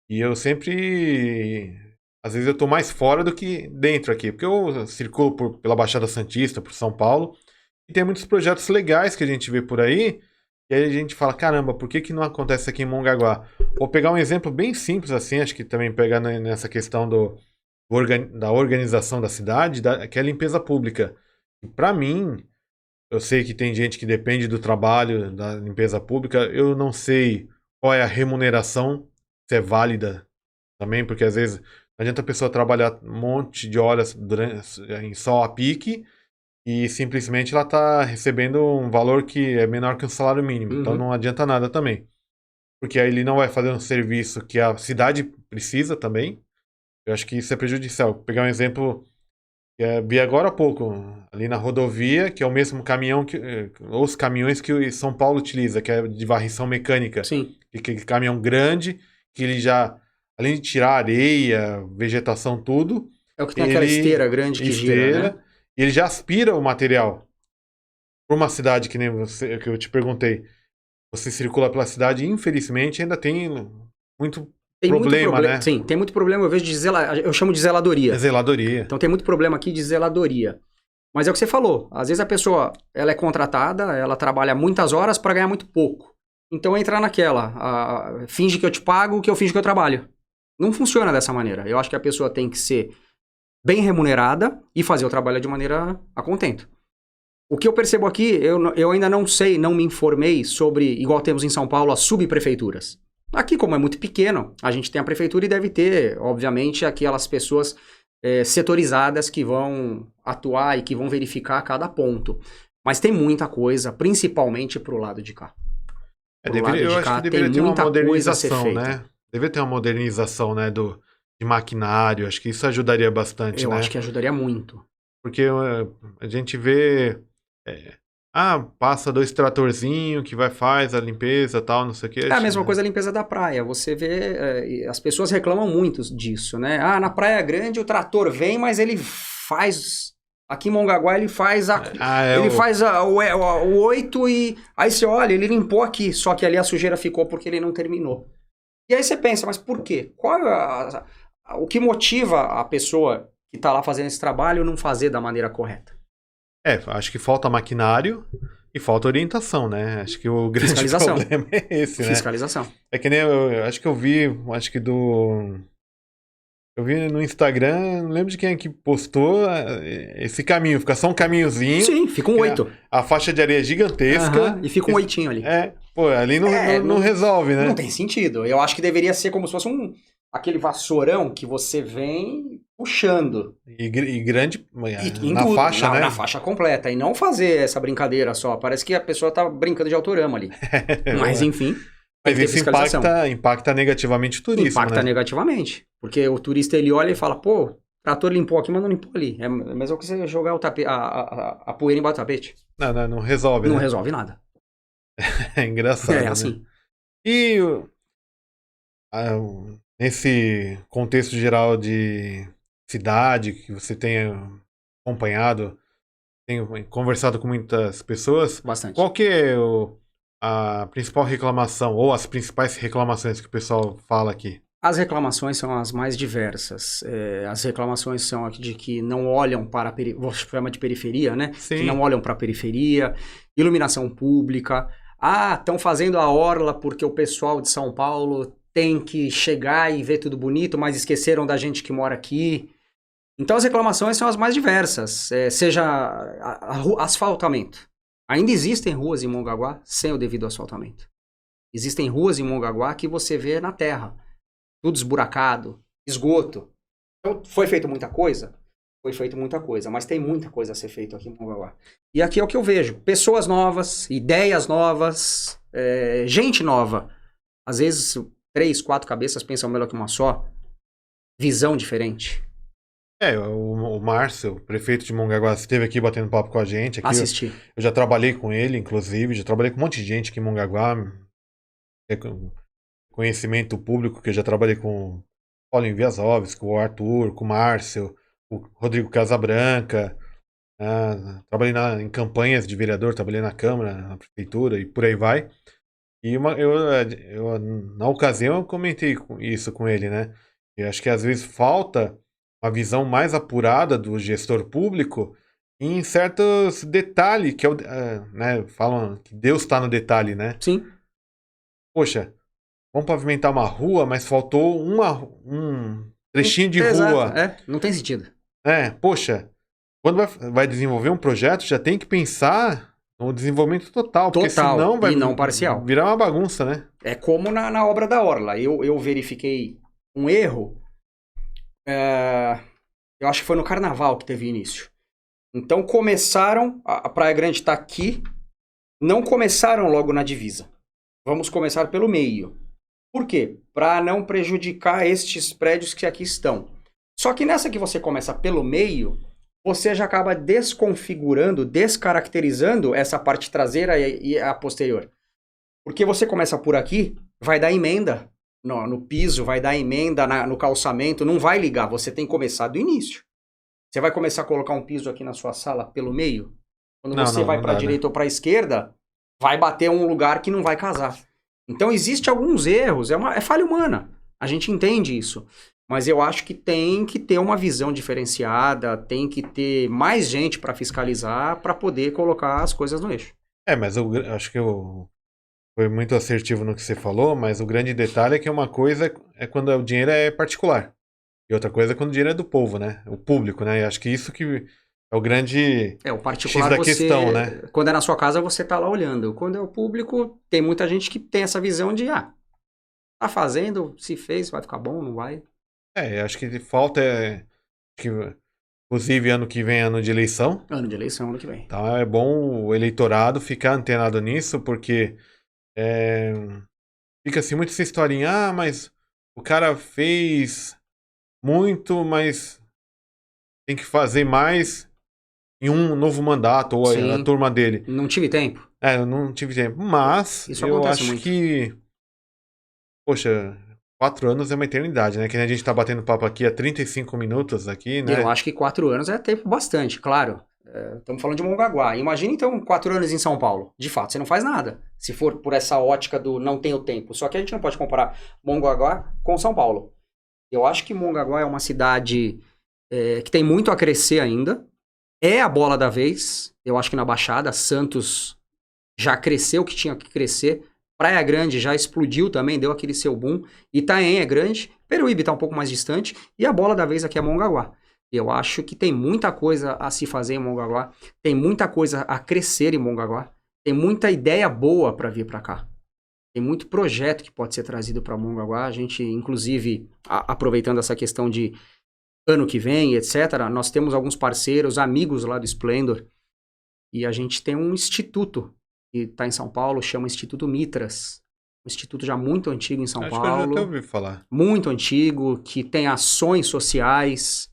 E eu sempre... Às vezes eu estou mais fora do que dentro aqui. Porque eu circulo pela Baixada Santista, por São Paulo. E tem muitos projetos legais que a gente vê por aí. E aí a gente fala, caramba, por que não acontece aqui em Mongaguá? Vou pegar um exemplo bem simples assim, acho que também pegar nessa questão da organização da cidade, que é a limpeza pública. Para mim, eu sei que tem gente que depende do trabalho da limpeza pública, eu não sei qual é a remuneração, se é válida também, porque às vezes não adianta a pessoa trabalhar um monte de horas em sol a pique, e simplesmente ela está recebendo um valor que é menor que o salário mínimo. Então não adianta nada também. Porque aí ele não vai fazer um serviço que a cidade precisa também. Eu acho que isso é prejudicial. Vou pegar um exemplo que vi agora há pouco, ali na rodovia, que é o mesmo caminhão, os caminhões que o São Paulo utiliza, que é de varrição mecânica. Sim. Que é caminhão grande, que ele já, além de tirar areia, vegetação, tudo... É o que tem aquela esteira grande que gira, né? E ele já aspira o material. Por uma cidade que nem você, que eu te perguntei, você circula pela cidade e infelizmente ainda tem muito problema, né? Sim, tem muito problema, eu chamo de zeladoria. É zeladoria. Então tem muito problema aqui de zeladoria. Mas é o que você falou, às vezes a pessoa, ela é contratada, ela trabalha muitas horas para ganhar muito pouco. Então entra naquela, finge que eu te pago, que eu finge que eu trabalho. Não funciona dessa maneira. Eu acho que a pessoa tem que ser bem remunerada e fazer o trabalho de maneira a contento. O que eu percebo aqui, eu ainda não sei, não me informei sobre, igual temos em São Paulo, as subprefeituras. Aqui, como é muito pequeno, a gente tem a prefeitura e deve ter, obviamente, aquelas pessoas setorizadas que vão atuar e que vão verificar cada ponto. Mas tem muita coisa, principalmente pro lado de cá. Eu acho que deveria ter uma modernização, né? Deveria ter uma modernização, né, de maquinário, acho que isso ajudaria bastante, né? Eu acho que ajudaria muito. Porque a gente vê... passa 2 tratorzinhos que faz a limpeza e tal, não sei o quê. É a mesma coisa a limpeza da praia. Você vê... as pessoas reclamam muito disso, né? Na Praia Grande o trator vem, mas ele faz... Aqui em Mongaguá ele faz faz o 8 e... Aí você olha, ele limpou aqui, só que ali a sujeira ficou porque ele não terminou. E aí você pensa, mas por quê? Qual o que motiva a pessoa que está lá fazendo esse trabalho não fazer da maneira correta? Acho que falta maquinário e falta orientação, né? Acho que o grande Fiscalização. problema é esse, né? Fiscalização. É que nem eu acho que eu vi, acho que eu vi no Instagram, não lembro de quem é que postou esse caminho, fica só um caminhozinho. Sim, fica um 8. A faixa de areia é gigantesca. E fica um 8 ali. Ali não resolve, né? Não tem sentido. Eu acho que deveria ser como se fosse aquele vassourão que você vem puxando. E grande na faixa, né? Na faixa completa. E não fazer essa brincadeira só. Parece que a pessoa tá brincando de autorama ali. Mas enfim. Mas isso impacta negativamente o turismo, Impacta negativamente. Porque o turista, ele olha e fala, pô, o trator limpou aqui, mas não limpou ali. É mesmo que você jogar a poeira embaixo do tapete. Não resolve, Não né? resolve nada. É engraçado, É assim. Né? E nesse contexto geral de cidade que você tenha acompanhado, tenho conversado com muitas pessoas, Bastante. Qual que é a principal reclamação ou as principais reclamações que o pessoal fala aqui? As reclamações são as mais diversas. As reclamações são de que não olham para vou chamar de periferia, né? Sim. Que não olham para a periferia, iluminação pública. Estão fazendo a orla porque o pessoal de São Paulo tem que chegar e ver tudo bonito, mas esqueceram da gente que mora aqui. Então as reclamações são as mais diversas. Seja asfaltamento. Ainda existem ruas em Mongaguá sem o devido asfaltamento. Existem ruas em Mongaguá que você vê na terra. Tudo esburacado, esgoto. Então, foi feito muita coisa? Foi feito muita coisa, mas tem muita coisa a ser feita aqui em Mongaguá. E aqui é o que eu vejo. Pessoas novas, ideias novas, gente nova. Às vezes, 3, 4 cabeças pensam melhor que uma só. Visão diferente. O Márcio, o prefeito de Mongaguá, esteve aqui batendo papo com a gente. Aqui Assisti. Eu já trabalhei com ele, inclusive. Já trabalhei com um monte de gente aqui em Mongaguá. Conhecimento público, que eu já trabalhei com o Paulinho Viazovski, com o Arthur, com o Márcio, o Rodrigo Casabranca. Trabalhei em campanhas de vereador, trabalhei na Câmara, na Prefeitura e por aí vai. E eu na ocasião eu comentei isso com ele, né? Eu acho que às vezes falta uma visão mais apurada do gestor público em certos detalhes, que né? Falam que Deus está no detalhe, né? Sim. Poxa, vamos pavimentar uma rua, mas faltou um trechinho de rua. Não tem sentido. Poxa, quando vai desenvolver um projeto, já tem que pensar no desenvolvimento total. Porque senão vai e não parcial. Virar uma bagunça, né? É como na obra da Orla. Eu verifiquei um erro. Eu acho que foi no Carnaval que teve início. Então começaram, a Praia Grande está aqui, não começaram logo na divisa. Vamos começar pelo meio. Por quê? Para não prejudicar estes prédios que aqui estão. Só que nessa que você começa pelo meio, você já acaba desconfigurando, descaracterizando essa parte traseira e a posterior. Porque você começa por aqui, vai dar emenda no piso, vai dar emenda no calçamento, não vai ligar, você tem que começar do início. Você vai começar a colocar um piso aqui na sua sala pelo meio? Quando você vai para a direita ou para a esquerda, vai bater um lugar que não vai casar. Então, existem alguns erros, é falha humana. A gente entende isso. Mas eu acho que tem que ter uma visão diferenciada, tem que ter mais gente para fiscalizar, para poder colocar as coisas no eixo. Mas eu acho que foi muito assertivo no que você falou, mas o grande detalhe é que uma coisa é quando o dinheiro é particular. E outra coisa é quando o dinheiro é do povo, né? O público, né? E acho que isso que é o grande o particular X da questão, né? Quando é na sua casa, você tá lá olhando. Quando é o público, tem muita gente que tem essa visão de, tá fazendo, se fez, vai ficar bom, não vai. Acho que falta, inclusive ano que vem é ano de eleição. Ano de eleição, ano que vem. Então é bom o eleitorado ficar antenado nisso, porque fica assim muito essa historinha, mas o cara fez muito, mas tem que fazer mais em um novo mandato, ou a turma dele. Não tive tempo. Eu não tive tempo. Mas isso eu acho muito. que, poxa, 4 anos é uma eternidade, né? Que a gente tá batendo papo aqui há 35 minutos aqui, né? Eu acho que 4 anos é tempo bastante, claro. Estamos falando de Mongaguá. Imagina, então, 4 anos em São Paulo. De fato, você não faz nada. Se for por essa ótica do não tenho tempo. Só que a gente não pode comparar Mongaguá com São Paulo. Eu acho que Mongaguá é uma cidade que tem muito a crescer ainda. É a bola da vez. Eu acho que na Baixada, Santos já cresceu o que tinha que crescer. Praia Grande já explodiu também, deu aquele seu boom. Itaém é grande, Peruíbe está um pouco mais distante. E a bola da vez aqui é Mongaguá. Eu acho que tem muita coisa a se fazer em Mongaguá. Tem muita coisa a crescer em Mongaguá. Tem muita ideia boa para vir para cá. Tem muito projeto que pode ser trazido para Mongaguá. A gente, inclusive, aproveitando essa questão de ano que vem, etc., nós temos alguns parceiros, amigos lá do Splendor, e a gente tem um instituto que está em São Paulo, chama Instituto Mitras. Um instituto já muito antigo em São Acho Paulo. que eu já até ouvi falar. Muito antigo, que tem ações sociais,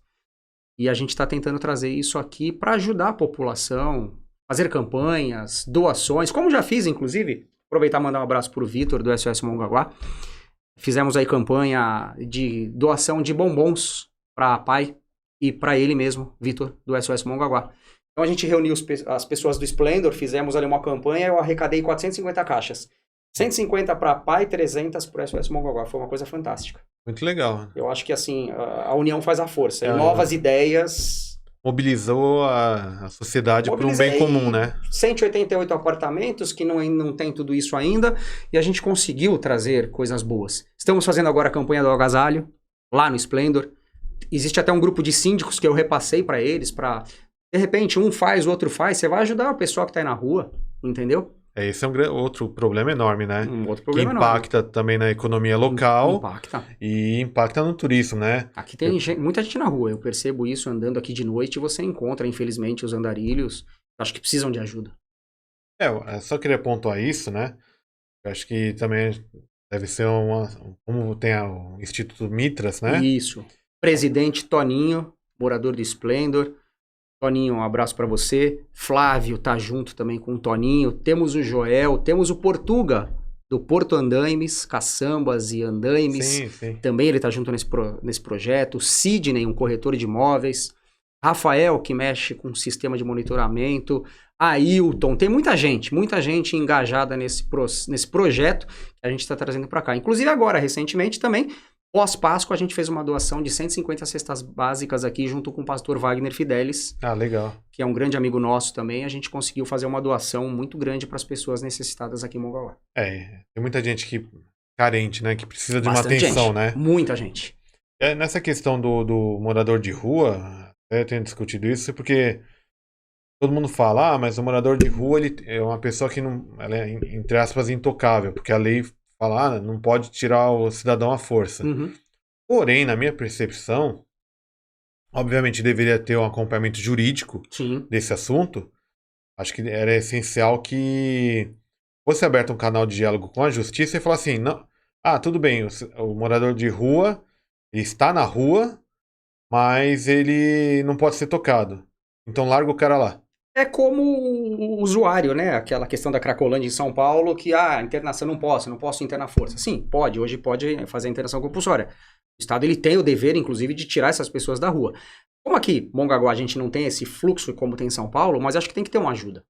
e a gente está tentando trazer isso aqui para ajudar a população, fazer campanhas, doações, como já fiz, inclusive. Aproveitar e mandar um abraço pro Vitor, do SOS Mongaguá. Fizemos aí campanha de doação de bombons para a pai e para ele mesmo, Vitor, do SOS Mongaguá. Então a gente reuniu as pessoas do Splendor, fizemos ali uma campanha, eu arrecadei 450 caixas. 150 para a pai, 300 para o SOS Mongaguá. Foi uma coisa fantástica. Muito legal. Eu acho que assim, a união faz a força. E novas ideias... Mobilizou a sociedade por um bem comum, né? 188 apartamentos que não tem tudo isso ainda e a gente conseguiu trazer coisas boas. Estamos fazendo agora a campanha do agasalho, lá no Splendor. Existe até um grupo de síndicos que eu repassei para eles, para de repente um faz, o outro faz, você vai ajudar o pessoal que tá aí na rua, entendeu? Esse é um outro problema enorme, né? Um outro problema que impacta também na economia local e impacta no turismo, né? Aqui tem muita gente na rua, eu percebo isso andando aqui de noite, você encontra, infelizmente, os andarilhos, acho que precisam de ajuda. Eu só queria pontuar isso, né? Eu acho que também deve ser como tem o Instituto Mitras, né? Isso. Presidente Toninho, morador do Splendor. Toninho, um abraço para você. Flávio tá junto também com o Toninho. Temos o Joel, temos o Portuga, do Porto Andaimes, Caçambas e Andaimes. Sim. Também ele tá junto nesse projeto. Sidney, um corretor de imóveis. Rafael, que mexe com o sistema de monitoramento. Ailton, tem muita gente engajada nesse projeto que a gente está trazendo para cá. Inclusive agora, recentemente também, pós-Páscoa, a gente fez uma doação de 150 cestas básicas aqui junto com o pastor Wagner Fidelis. Ah, legal. Que é um grande amigo nosso também. A gente conseguiu fazer uma doação muito grande para as pessoas necessitadas aqui em Mongaguá. Tem muita gente carente, né? Que precisa de Bastante uma atenção, gente, né? Muita gente. Nessa questão do morador de rua, eu tenho discutido isso porque todo mundo fala, mas o morador de rua ele é uma pessoa que não, ela é, entre aspas, intocável, porque a lei fala, não pode tirar o cidadão à força. Uhum. Porém, na minha percepção, obviamente deveria ter um acompanhamento jurídico desse assunto. Acho que era essencial que fosse aberto um canal de diálogo com a justiça e falar assim, não, tudo bem, o morador de rua, ele está na rua, mas ele não pode ser tocado. Então larga o cara lá. É como o usuário, né? Aquela questão da Cracolândia em São Paulo, que internação não posso internar força. Sim, pode, hoje pode fazer a internação compulsória. O Estado ele tem o dever, inclusive, de tirar essas pessoas da rua. Como aqui, Mongaguá, a gente não tem esse fluxo como tem em São Paulo, mas acho que tem que ter uma ajuda.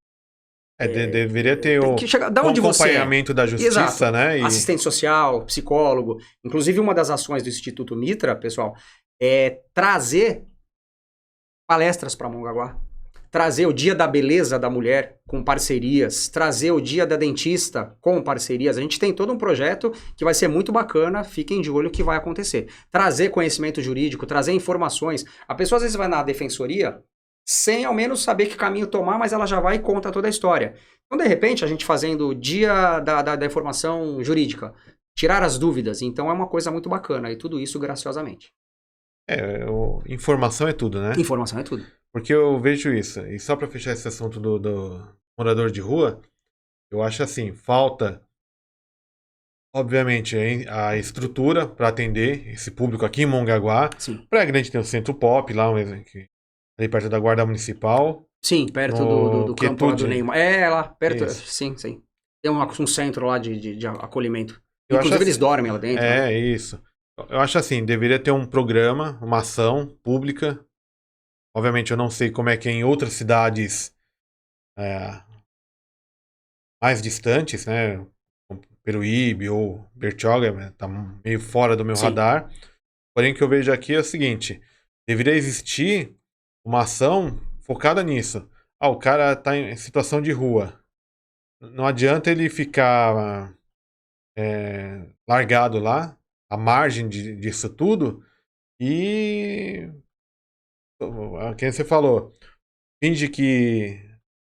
Deveria ter um acompanhamento da justiça, Exato. né? Assistente social, psicólogo. Inclusive, uma das ações do Instituto Mitra, pessoal, é trazer palestras para Mongaguá. Trazer o Dia da Beleza da Mulher com parcerias, trazer o Dia da Dentista com parcerias. A gente tem todo um projeto que vai ser muito bacana, fiquem de olho o que vai acontecer. Trazer conhecimento jurídico, trazer informações. A pessoa às vezes vai na defensoria sem ao menos saber que caminho tomar, mas ela já vai e conta toda a história. Então, de repente, a gente fazendo o Dia da Informação Jurídica, tirar as dúvidas. Então, é uma coisa muito bacana. E tudo isso graciosamente. Informação é tudo, né? Informação é tudo. Porque eu vejo isso. E só para fechar esse assunto do morador de rua, eu acho assim, falta, obviamente, a estrutura para atender esse público aqui em Mongaguá. Sim. Praia Grande tem o Centro Pop, lá ali perto da Guarda Municipal. Sim, perto do campo lá do Neymar. Lá perto. Isso. Sim. Tem um centro lá de acolhimento. Inclusive eles dormem lá dentro. Isso. Eu acho assim, deveria ter um programa, uma ação pública. Obviamente eu não sei como é que é em outras cidades mais distantes, né? Peruíbe ou Bertioga, tá meio fora do meu radar. Porém, o que eu vejo aqui é o seguinte, deveria existir uma ação focada nisso. Ah, o cara tá em situação de rua. Não adianta ele ficar largado lá, à margem disso tudo, e quem você falou, finge que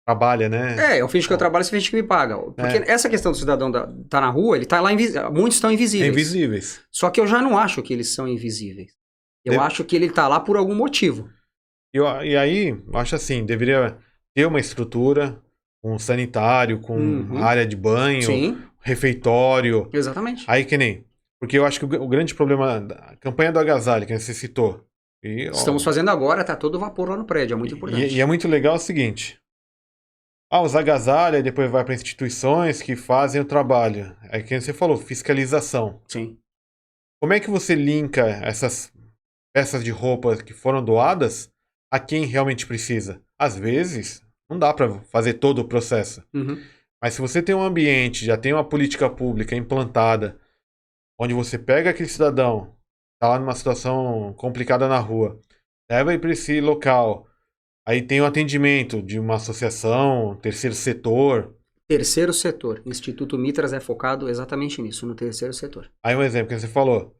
trabalha, né? Eu finjo que eu trabalho, você finge que me paga. Porque essa questão do cidadão tá na rua, ele tá lá invisível. Muitos estão invisíveis. Invisíveis. Só que eu já não acho que eles são invisíveis. Eu acho que ele tá lá por algum motivo. E aí, eu acho assim, deveria ter uma estrutura, um sanitário, com área de banho, Sim, refeitório. exatamente. Aí que nem. Porque eu acho que o grande problema da campanha do agasalho, que você citou. Estamos fazendo agora, tá todo vapor lá no prédio, é muito importante. E é muito legal o seguinte. Os agasalhos, aí depois vai para instituições que fazem o trabalho. Aí que você falou, fiscalização. Sim. Como é que você linka essas peças de roupa que foram doadas a quem realmente precisa? Às vezes, não dá para fazer todo o processo. Mas se você tem um ambiente, já tem uma política pública implantada, onde você pega aquele cidadão, tá lá numa situação complicada na rua, leva ele para esse local, aí tem o atendimento de uma associação, terceiro setor. Terceiro setor. Instituto Mitras é focado exatamente nisso, no terceiro setor. Aí um exemplo que você falou.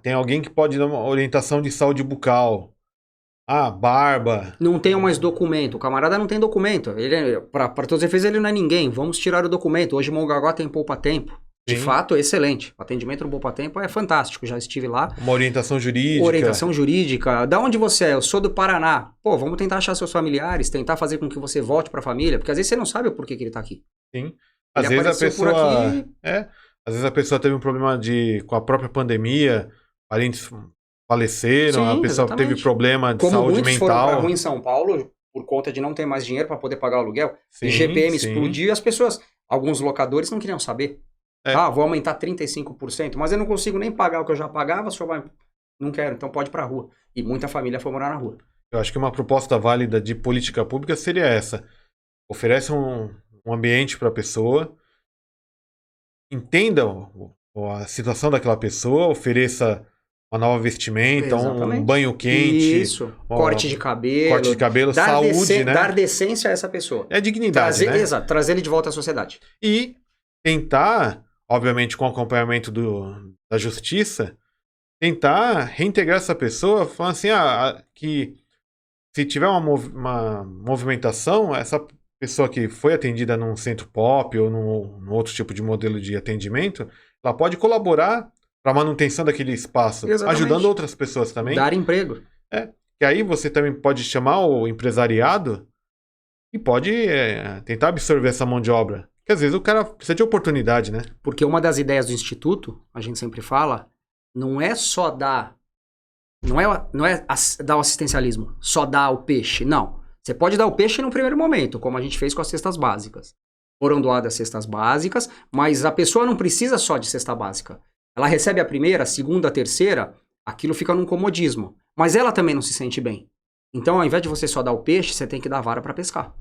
Tem alguém que pode dar uma orientação de saúde bucal. Barba. Não tem mais documento. O camarada não tem documento. Ele, para todos os efeitos, ele não é ninguém. Vamos tirar o documento. Hoje Mongaguá tem poupa-tempo. De fato, é excelente. O atendimento no poupa-tempo é fantástico. Já estive lá. Uma orientação jurídica. Orientação jurídica. Da onde você é? Eu sou do Paraná. Pô, vamos tentar achar seus familiares, tentar fazer com que você volte para a família, porque às vezes você não sabe o porquê que ele tá aqui. Sim. Às vezes a pessoa... Às vezes a pessoa teve um problema com a própria pandemia, parentes faleceram, Sim, a pessoa exatamente. teve problema de Como saúde muitos mental. foram pra rua em São Paulo por conta de não ter mais dinheiro para poder pagar o aluguel. Sim, e GPM sim. explodiu e as pessoas, alguns locadores não queriam saber. Vou aumentar 35%, mas eu não consigo nem pagar o que eu já pagava, o senhor vai... Não quero, então pode ir pra rua. E muita família foi morar na rua. Eu acho que uma proposta válida de política pública seria essa. Oferece um ambiente para a pessoa, entenda a situação daquela pessoa, ofereça uma nova vestimenta, um banho quente. Isso, corte de cabelo. Saúde, né? Dar decência a essa pessoa. É dignidade, né? Exato, trazer ele de volta à sociedade. E tentar, obviamente com o acompanhamento da justiça, tentar reintegrar essa pessoa, falando assim, que se tiver uma movimentação, essa pessoa que foi atendida num centro pop ou num outro tipo de modelo de atendimento, ela pode colaborar para a manutenção daquele espaço, Exatamente. Ajudando outras pessoas também. Dar emprego. Que aí você também pode chamar o empresariado e pode tentar absorver essa mão de obra. Porque às vezes o cara precisa de oportunidade, né? Porque uma das ideias do Instituto, a gente sempre fala, não é só dar... Não é dar o assistencialismo, só dar o peixe. Não. Você pode dar o peixe no primeiro momento, como a gente fez com as cestas básicas. Foram doadas cestas básicas, mas a pessoa não precisa só de cesta básica. Ela recebe a primeira, a segunda, a terceira, aquilo fica num comodismo. Mas ela também não se sente bem. Então, ao invés de você só dar o peixe, você tem que dar a vara para pescar.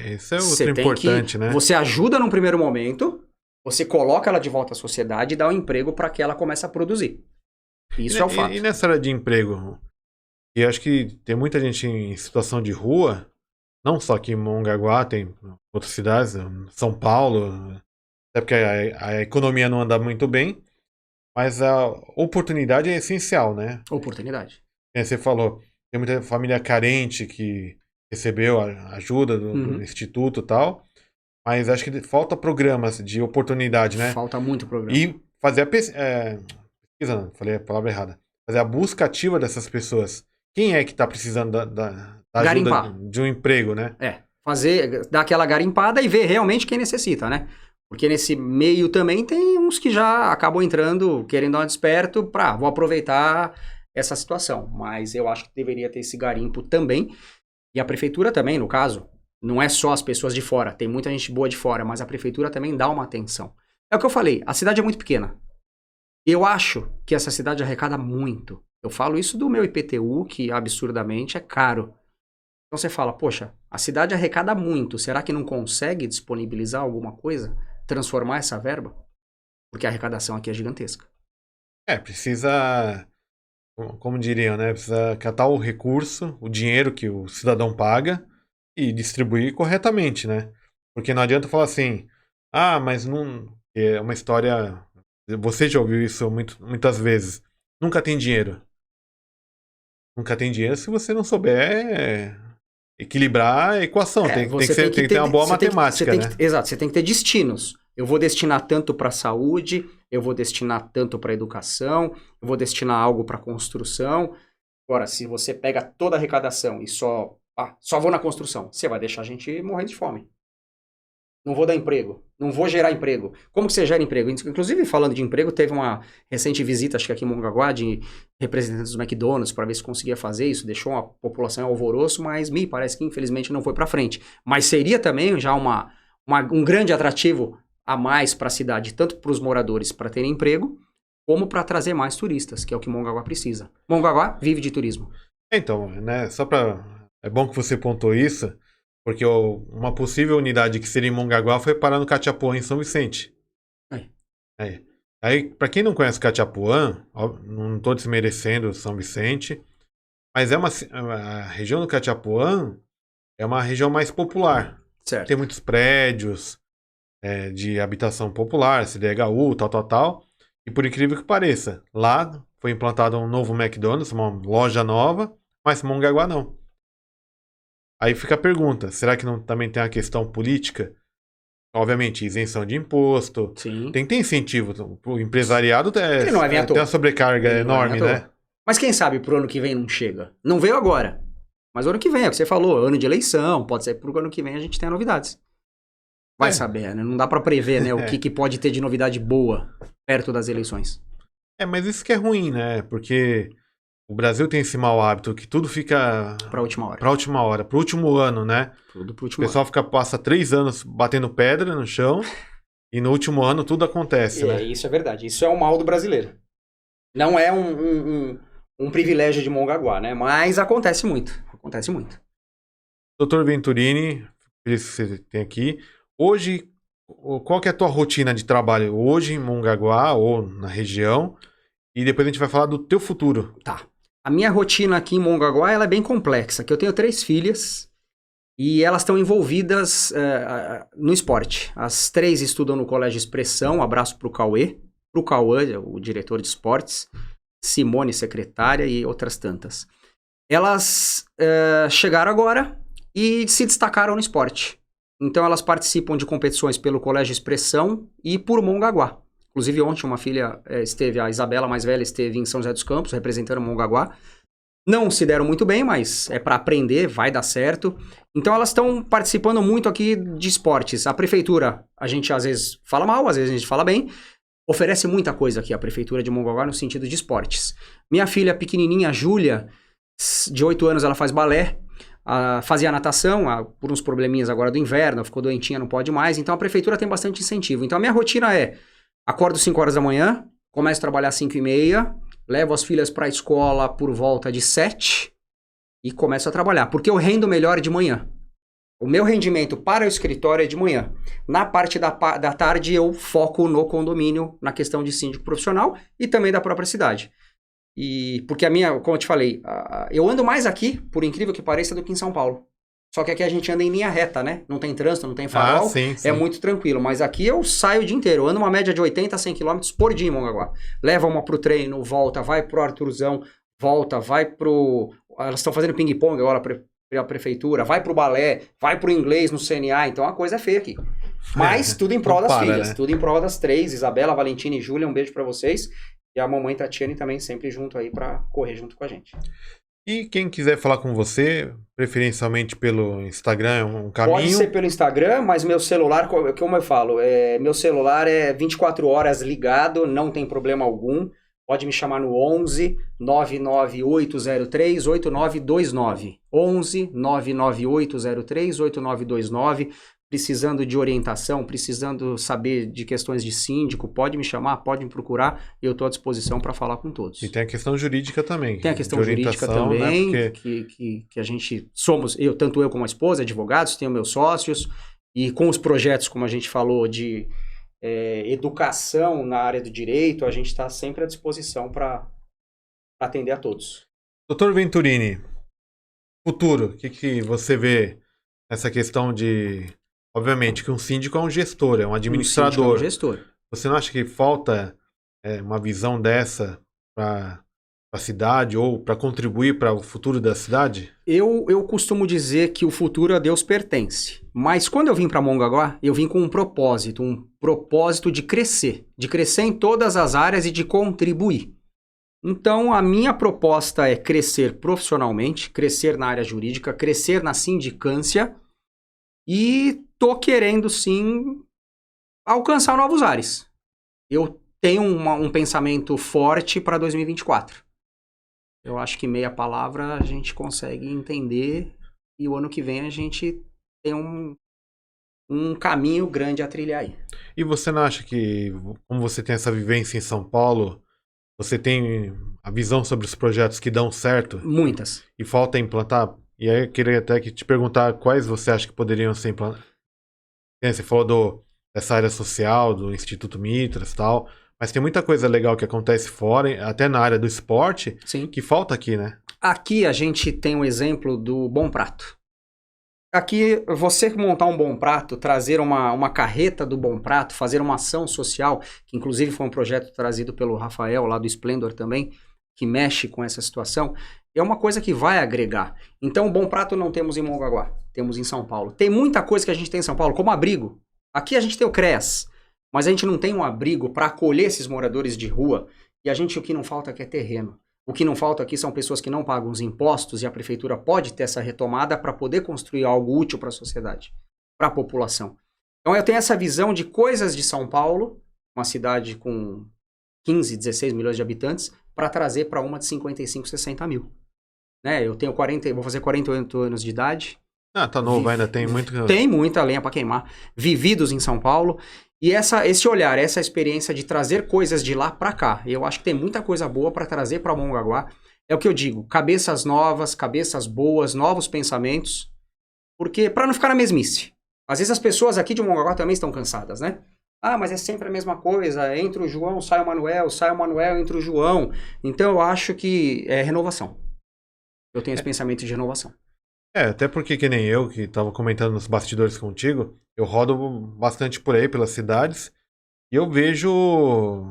Isso é outro importante, né? Você ajuda num primeiro momento, você coloca ela de volta à sociedade e dá um emprego para que ela comece a produzir. Isso é o fato. E nessa área de emprego? E acho que tem muita gente em situação de rua, não só aqui em Mongaguá, tem outras cidades, São Paulo, até porque a economia não anda muito bem, mas a oportunidade é essencial, né? Oportunidade. Você falou, tem muita família carente que recebeu a ajuda do Instituto e tal, mas acho que falta programas de oportunidade, né? Falta muito programa. E fazer a pesquisa, não, falei a palavra errada, fazer a busca ativa dessas pessoas. Quem é que está precisando da ajuda de um emprego, né? Dar aquela garimpada e ver realmente quem necessita, né? Porque nesse meio também tem uns que já acabam entrando, querendo dar um desperto vou aproveitar essa situação. Mas eu acho que deveria ter esse garimpo também. E a prefeitura também, no caso, não é só as pessoas de fora. Tem muita gente boa de fora, mas a prefeitura também dá uma atenção. É o que eu falei, a cidade é muito pequena. Eu acho que essa cidade arrecada muito. Eu falo isso do meu IPTU, que absurdamente é caro. Então você fala, poxa, a cidade arrecada muito. Será que não consegue disponibilizar alguma coisa? Transformar essa verba? Porque a arrecadação aqui é gigantesca. Precisa como diriam, né? Precisa catar o recurso, o dinheiro que o cidadão paga e distribuir corretamente, né? Porque não adianta falar assim, mas não. É uma história. Você já ouviu isso muitas vezes. Nunca tem dinheiro. Nunca tem dinheiro se você não souber equilibrar a equação. Tem que ter uma boa matemática, né? Exato, você tem que ter destinos. Eu vou destinar tanto para a saúde, eu vou destinar tanto para a educação, eu vou destinar algo para a construção. Agora, se você pega toda a arrecadação e só vou na construção, você vai deixar a gente morrer de fome. Não vou dar emprego, não vou gerar emprego. Como que você gera emprego? Inclusive, falando de emprego, teve uma recente visita, acho que aqui em Mongaguá, de representantes do McDonald's para ver se conseguia fazer isso. Deixou a população em alvoroço, mas me parece que infelizmente não foi para frente. Mas seria também já um grande atrativo a mais para a cidade, tanto para os moradores para terem emprego, como para trazer mais turistas, que é o que Mongaguá precisa. Mongaguá vive de turismo. Então, né, é bom que você pontuou isso, porque uma possível unidade que seria em Mongaguá foi parar no Catiapuã, em São Vicente. Aí, para quem não conhece Catiapuã, não estou desmerecendo São Vicente, mas a região do Catiapuã é uma região mais popular. Certo. Tem muitos prédios de habitação popular, CDHU, tal. E por incrível que pareça, lá foi implantado um novo McDonald's, uma loja nova, mas Mongaguá não. Aí fica a pergunta, será que não também tem a questão política? Obviamente, isenção de imposto. Sim. Tem que ter incentivo. O empresariado Ele não vai vir à toa. tem uma sobrecarga enorme, né? Mas quem sabe pro ano que vem não chega? Não veio agora. Mas o ano que vem, é o que você falou, ano de eleição, pode ser pro ano que vem a gente tenha novidades. Vai saber, né? Não dá pra prever, né? O que pode ter de novidade boa perto das eleições. Mas isso que é ruim, né? Porque o Brasil tem esse mau hábito que tudo fica pra última hora. Pro último ano, né? Tudo pro último ano. O pessoal passa 3 anos batendo pedra no chão e no último ano tudo acontece, né? Isso é verdade. Isso é o mal do brasileiro. Não é um privilégio de Mongaguá, né? Mas acontece muito. Acontece muito. Doutor Venturini, isso que você tem aqui. Hoje, qual que é a tua rotina de trabalho hoje em Mongaguá ou na região? E depois a gente vai falar do teu futuro. Tá. A minha rotina aqui em Mongaguá ela é bem complexa, que eu tenho 3 filhas e elas estão envolvidas no esporte. As 3 estudam no Colégio Expressão, abraço pro Cauê, o diretor de esportes, Simone, secretária e outras tantas. Elas chegaram agora e se destacaram no esporte. Então elas participam de competições pelo Colégio Expressão e por Mongaguá. Inclusive ontem uma filha a Isabela mais velha, esteve em São José dos Campos, representando Mongaguá. Não se deram muito bem, mas é para aprender, vai dar certo. Então elas estão participando muito aqui de esportes. A prefeitura, a gente às vezes fala mal, às vezes a gente fala bem. Oferece muita coisa aqui a prefeitura de Mongaguá no sentido de esportes. Minha filha pequenininha, Júlia, de 8 anos, ela faz balé. Fazia natação, por uns probleminhas agora do inverno, ficou doentinha, não pode mais. Então a prefeitura tem bastante incentivo. Então a minha rotina acordo 5 horas da manhã, começo a trabalhar às 5h30, levo as filhas para a escola por volta de 7 e começo a trabalhar. Porque eu rendo melhor de manhã. O meu rendimento para o escritório é de manhã. Na parte da tarde eu foco no condomínio, na questão de síndico profissional e também da própria cidade. Porque como eu te falei, eu ando mais aqui, por incrível que pareça, do que em São Paulo. Só que aqui a gente anda em linha reta, né? Não tem trânsito, não tem farol. Sim. É muito tranquilo. Mas aqui eu saio o dia inteiro. Eu ando uma média de 80 a 100 km por dia em Mongaguá. Leva uma pro treino, volta, vai pro Arthurzão, volta, vai pro... Elas estão fazendo ping-pong agora a prefeitura, vai pro balé, vai pro inglês no CNA. Então a coisa é feia aqui. Mas tudo em prol das filhas. Né? Tudo em prol das 3. Isabela, Valentina e Júlia, um beijo pra vocês. E a mamãe Tatiane também sempre junto aí pra correr junto com a gente. E quem quiser falar com você, preferencialmente pelo Instagram, é um caminho? Pode ser pelo Instagram, mas meu celular, como eu falo, meu celular é 24 horas ligado, não tem problema algum. Pode me chamar no 11 99803 8929. 11 99803 8929. Precisando de orientação, precisando saber de questões de síndico, pode me chamar, pode me procurar, eu estou à disposição para falar com todos. E tem a questão jurídica também. Tem a questão jurídica também, né? que a gente somos, tanto eu como a esposa, advogados, tenho meus sócios, e com os projetos, como a gente falou, de educação na área do direito, a gente está sempre à disposição para para atender a todos. Doutor Venturini, futuro, o que você vê nessa questão de... Obviamente que um síndico é um gestor, é um administrador. Um síndico é um gestor. Você não acha que falta uma visão dessa para a cidade ou para contribuir para o futuro da cidade? Eu costumo dizer que o futuro a Deus pertence. Mas quando eu vim para Mongaguá, eu vim com um propósito de crescer em todas as áreas e de contribuir. Então, a minha proposta é crescer profissionalmente, crescer na área jurídica, crescer na sindicância e tô querendo, sim, alcançar novos ares. Eu tenho um pensamento forte para 2024. Eu acho que meia palavra a gente consegue entender e o ano que vem a gente tem um caminho grande a trilhar aí. E você não acha que, como você tem essa vivência em São Paulo, você tem a visão sobre os projetos que dão certo? Muitas. E falta implantar? E aí eu queria até que te perguntar quais você acha que poderiam ser implantados. Você falou dessa área social, do Instituto Mitras e tal, mas tem muita coisa legal que acontece fora, até na área do esporte, Sim. que falta aqui, né? Aqui a gente tem um exemplo do Bom Prato. Aqui, você montar um Bom Prato, trazer uma carreta do Bom Prato, fazer uma ação social, que inclusive foi um projeto trazido pelo Rafael, lá do Splendor também, que mexe com essa situação, é uma coisa que vai agregar. Então, o Bom Prato não temos em Mongaguá, temos em São Paulo. Tem muita coisa que a gente tem em São Paulo, como abrigo. Aqui a gente tem o CREAS, mas a gente não tem um abrigo para acolher esses moradores de rua, e a gente, o que não falta aqui é terreno. O que não falta aqui são pessoas que não pagam os impostos e a prefeitura pode ter essa retomada para poder construir algo útil para a sociedade, para a população. Então eu tenho essa visão de coisas de São Paulo, uma cidade com 15, 16 milhões de habitantes, para trazer para uma de 55, 60 mil. Né? Eu tenho vou fazer 48 anos de idade. Ah, tá novo ainda, tem muito... Tem muita lenha para queimar. Vividos em São Paulo. E esse olhar, essa experiência de trazer coisas de lá para cá, eu acho que tem muita coisa boa para trazer para Mongaguá. É o que eu digo, cabeças novas, cabeças boas, novos pensamentos, porque para não ficar na mesmice. Às vezes as pessoas aqui de Mongaguá também estão cansadas, né? Ah, mas é sempre a mesma coisa, entra o João, sai o Manuel, entra o João. Então eu acho que é renovação. Eu tenho esse pensamento de renovação. Até porque que nem eu, que tava comentando nos bastidores contigo, eu rodo bastante por aí, pelas cidades, e eu vejo,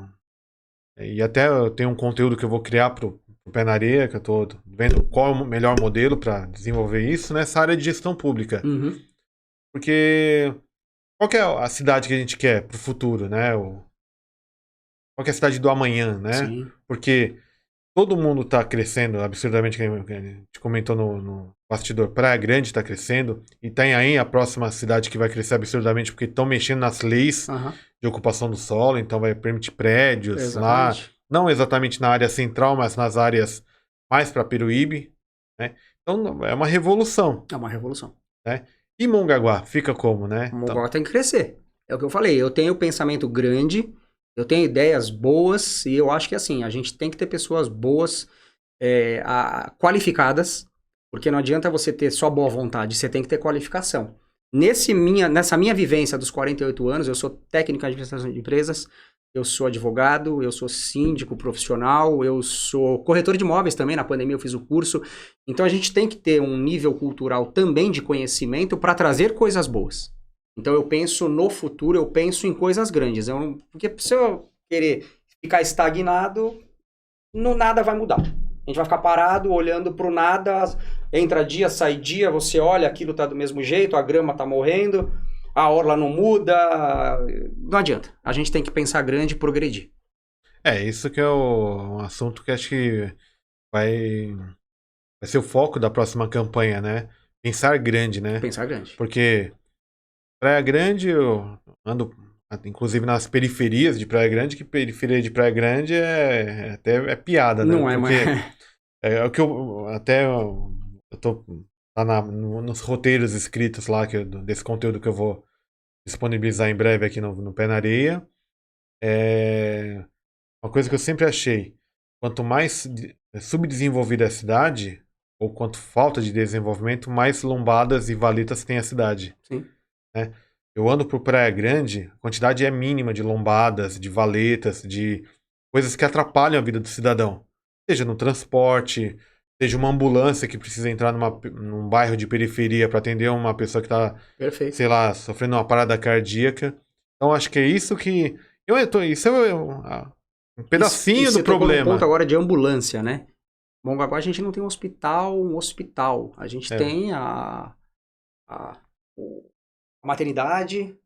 e até eu tenho um conteúdo que eu vou criar pro Pé na Areia, que eu tô vendo qual é o melhor modelo para desenvolver isso nessa área de gestão pública. Uhum. Porque qual que é a cidade que a gente quer pro futuro, né? Qual que é a cidade do amanhã, né? Sim. Porque todo mundo tá crescendo absurdamente, que a gente comentou no bastidor. Praia Grande tá crescendo. Itanhaém, a próxima cidade que vai crescer absurdamente, porque estão mexendo nas leis de ocupação do solo, então vai permitir prédios lá. Não exatamente na área central, mas nas áreas mais para Peruíbe. Né? Então é uma revolução. É uma revolução. Né? E Mongaguá fica como, né? Mongaguá tem que crescer. É o que eu falei, eu tenho pensamento grande, eu tenho ideias boas, e eu acho que assim, a gente tem que ter pessoas boas, qualificadas, porque não adianta você ter só boa vontade, você tem que ter qualificação. Nessa minha vivência dos 48 anos, eu sou técnico em administração de empresas, eu sou advogado, eu sou síndico profissional, eu sou corretor de imóveis também, na pandemia eu fiz o curso. Então a gente tem que ter um nível cultural também de conhecimento para trazer coisas boas. Então eu penso no futuro, eu penso em coisas grandes. Porque se eu querer ficar estagnado, nada vai mudar. A gente vai ficar parado, olhando para o nada, entra dia, sai dia, você olha, aquilo tá do mesmo jeito, a grama tá morrendo, a orla não muda, não adianta. A gente tem que pensar grande e progredir. Isso que é um assunto que acho que vai ser o foco da próxima campanha, né? Pensar grande, né? Pensar grande. Porque Praia Grande, eu ando inclusive nas periferias de Praia Grande, que periferia de Praia Grande até piada, né? Não é, porque mas... é o que eu tô nos roteiros escritos lá desse conteúdo que eu vou disponibilizar em breve aqui no Pé na Areia. Uma coisa que eu sempre achei, quanto mais subdesenvolvida é a cidade, ou quanto falta de desenvolvimento, mais lombadas e valetas tem a cidade. Sim. Né? Eu ando por Praia Grande, a quantidade é mínima de lombadas, de valetas, de coisas que atrapalham a vida do cidadão. seja no transporte, seja uma ambulância que precisa entrar num bairro de periferia para atender uma pessoa que está, Perfeito. sei lá, sofrendo uma parada cardíaca. Então acho que é isso que isso é um pedacinho Você do tocou no problema. ponto agora de ambulância, né? Mongaguá a gente não tem um hospital. A gente É. tem a maternidade,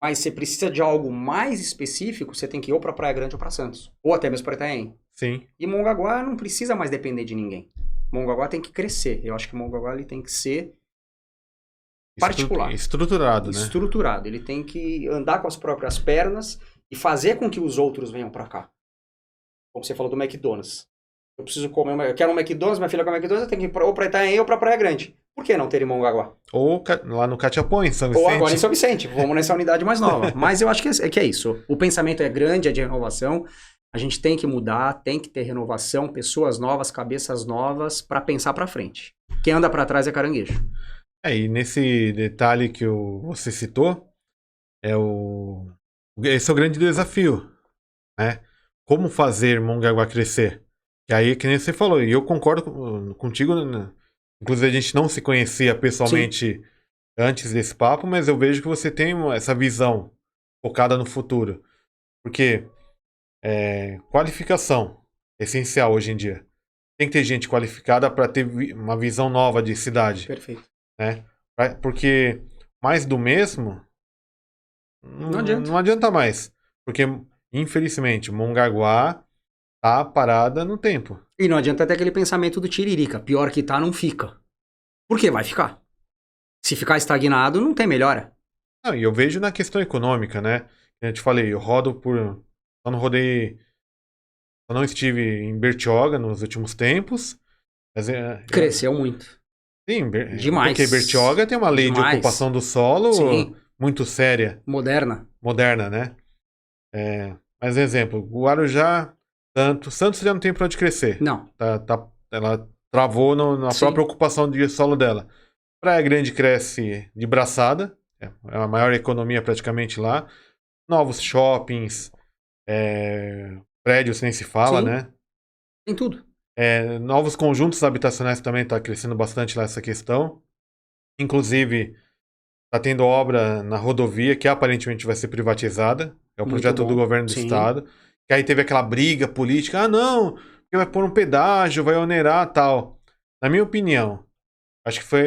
mas você precisa de algo mais específico, você tem que ir ou para Praia Grande ou para Santos, ou até mesmo para Itaém. Sim. E Mongaguá não precisa mais depender de ninguém. Mongaguá tem que crescer. Eu acho que Mongaguá ele tem que ser particular, Estruturado, né? estruturado. Ele tem que andar com as próprias pernas e fazer com que os outros venham para cá. Como você falou do McDonald's. Eu preciso comer, eu quero um McDonald's, minha filha quer um McDonald's, eu tenho que ir ou para Itaém ou para Praia Grande. Por que não ter em Mongaguá? Ou lá no Catiapó, em São Vicente. Ou agora em São Vicente. Vamos nessa unidade mais nova. Mas eu acho que é isso. O pensamento é grande, é de renovação. A gente tem que mudar, tem que ter renovação, pessoas novas, cabeças novas para pensar para frente. Quem anda para trás é caranguejo. E nesse detalhe que você citou, esse é o grande desafio, né? Como fazer Mongaguá crescer? E aí, que nem você falou, e eu concordo contigo, né? Inclusive a gente não se conhecia pessoalmente antes desse papo, mas eu vejo que você tem essa visão focada no futuro. Porque qualificação é essencial hoje em dia. Tem que ter gente qualificada para ter uma visão nova de cidade. Perfeito. Né? Porque mais do mesmo Não adianta mais. Porque, infelizmente, Mongaguá tá parada no tempo. E não adianta ter aquele pensamento do tiririca. Pior que tá, não fica. Por que vai ficar? Se ficar estagnado, não tem melhora. Não, e eu vejo na questão econômica, né? Eu te falei, eu rodo só não rodei. Eu não estive em Bertioga nos últimos tempos. Mas Cresceu muito. Sim, Demais. Porque Bertioga tem uma lei de Demais. ocupação do solo Sim. muito séria. Moderna. Moderna, né? Mas exemplo, Guarujá, Santos já não tem pra onde crescer. Não. Ela travou na Sim. própria ocupação de solo dela. Praia Grande cresce de braçada, é a maior economia praticamente lá. Novos shoppings, prédios nem se fala, Sim. né? Tem tudo. Novos conjuntos habitacionais também está crescendo bastante lá essa questão. Inclusive, está tendo obra na rodovia que aparentemente vai ser privatizada. É um Muito projeto bom. do governo do Sim. estado. Que aí teve aquela briga política. Ah, não, porque vai pôr um pedágio, vai onerar tal. Na minha opinião, acho que foi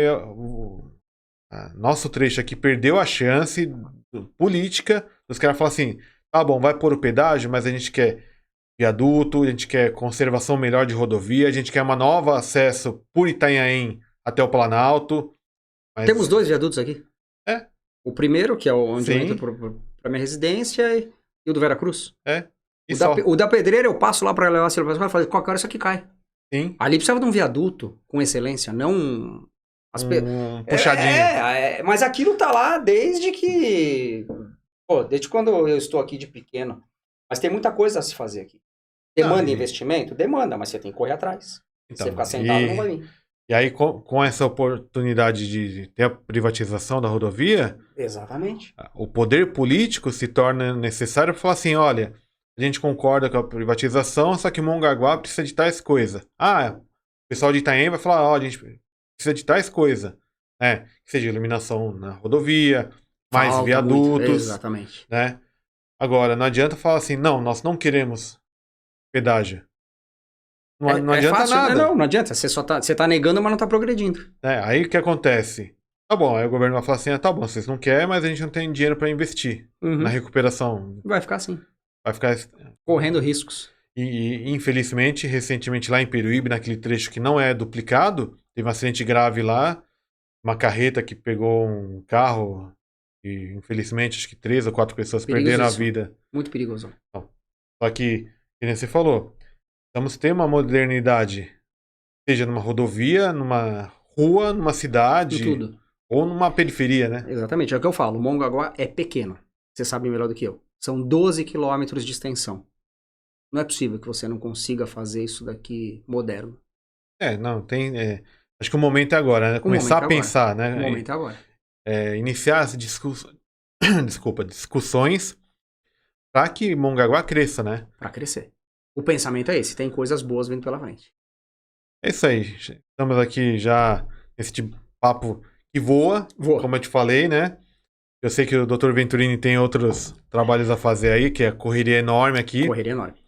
nosso trecho aqui perdeu a chance política dos caras falar assim, tá bom, vai pôr o pedágio, mas a gente quer viaduto, a gente quer conservação melhor de rodovia, a gente quer uma nova acesso por Itanhaém até o Planalto. Mas... Temos 2 viadutos aqui. O primeiro, que é onde eu Sim. entro pra minha residência, e o do Veracruz. E O da Pedreira eu passo lá pra levar a circulação e falo, qualquer hora isso aqui cai. Sim. Ali precisava de um viaduto com excelência, não... Puxadinho. Mas aquilo tá lá desde que... desde quando eu estou aqui de pequeno. Mas tem muita coisa a se fazer aqui. Demanda investimento? Demanda, mas você tem que correr atrás. Se você ficar sentado, não vai vir. E aí, com essa oportunidade de ter a privatização da rodovia... Exatamente. O poder político se torna necessário para falar assim, olha, a gente concorda com a privatização, só que Mongaguá precisa de tais coisas. O pessoal de Itaém vai falar, a gente precisa de tais coisas. Que seja iluminação na rodovia, mais viadutos. Exatamente. Né? Agora, não adianta falar assim, não, nós não queremos pedágio. Não adianta fácil, nada. Não adianta. Você tá negando, mas não tá progredindo. Aí o que acontece? Tá bom, aí o governo vai falar assim, tá bom, vocês não querem, mas a gente não tem dinheiro para investir na recuperação. Vai ficar assim. Vai ficar... Correndo riscos. E infelizmente, recentemente lá em Peruíbe, naquele trecho que não é duplicado, teve um acidente grave lá, uma carreta que pegou um carro e infelizmente acho que 3 ou 4 pessoas perderam a vida. Muito perigoso. Só que, como você falou, precisamos ter uma modernidade, seja numa rodovia, numa rua, numa cidade, tudo. Ou numa periferia, né? Exatamente, é o que eu falo. Mongaguá é pequeno. Você sabe melhor do que eu. São 12 quilômetros de extensão. Não é possível que você não consiga fazer isso daqui moderno. Acho que o momento é agora, né? Começar a pensar, né? O momento é agora. Iniciar as discussões para que Mongaguá cresça, né? Para crescer. O pensamento é esse, tem coisas boas vindo pela frente. É isso aí. Estamos aqui já nesse tipo de papo que voa, como eu te falei, né? Eu sei que o Dr. Venturini tem outros trabalhos a fazer aí, que é correria enorme aqui. Correria enorme.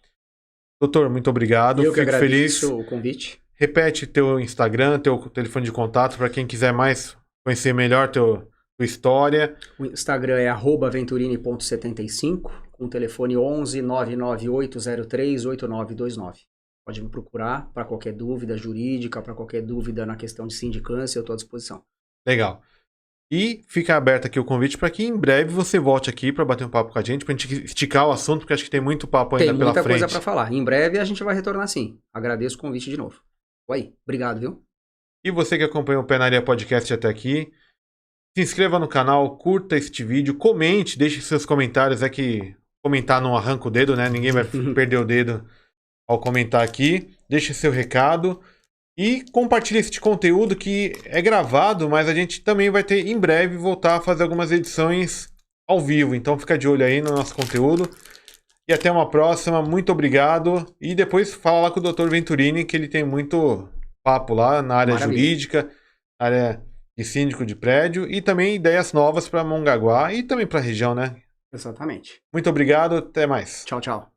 Doutor, muito obrigado. Eu que Fico agradeço feliz. o convite. Repete teu Instagram, teu telefone de contato, para quem quiser mais conhecer melhor tua história. O Instagram é @venturini.75, com o telefone 11 99803 8929. Pode me procurar para qualquer dúvida jurídica, para qualquer dúvida na questão de sindicância, eu estou à disposição. Legal. E fica aberto aqui o convite para que em breve você volte aqui para bater um papo com a gente, para a gente esticar o assunto, porque acho que tem muito papo ainda pela frente. Tem muita coisa para falar. Em breve a gente vai retornar sim. Agradeço o convite de novo. Oi, obrigado, viu? E você que acompanhou o Penaria Podcast até aqui, se inscreva no canal, curta este vídeo, comente, deixe seus comentários. É que comentar não arranca o dedo, né? Ninguém vai perder o dedo ao comentar aqui. Deixe seu recado e compartilhe este conteúdo que é gravado, mas a gente também vai ter em breve voltar a fazer algumas edições ao vivo. Então fica de olho aí no nosso conteúdo. E até uma próxima. Muito obrigado. E depois fala lá com o Dr. Venturini, que ele tem muito papo lá na área jurídica, na área de síndico de prédio e também ideias novas para Mongaguá e também para a região, né? Exatamente. Muito obrigado. Até mais. Tchau, tchau.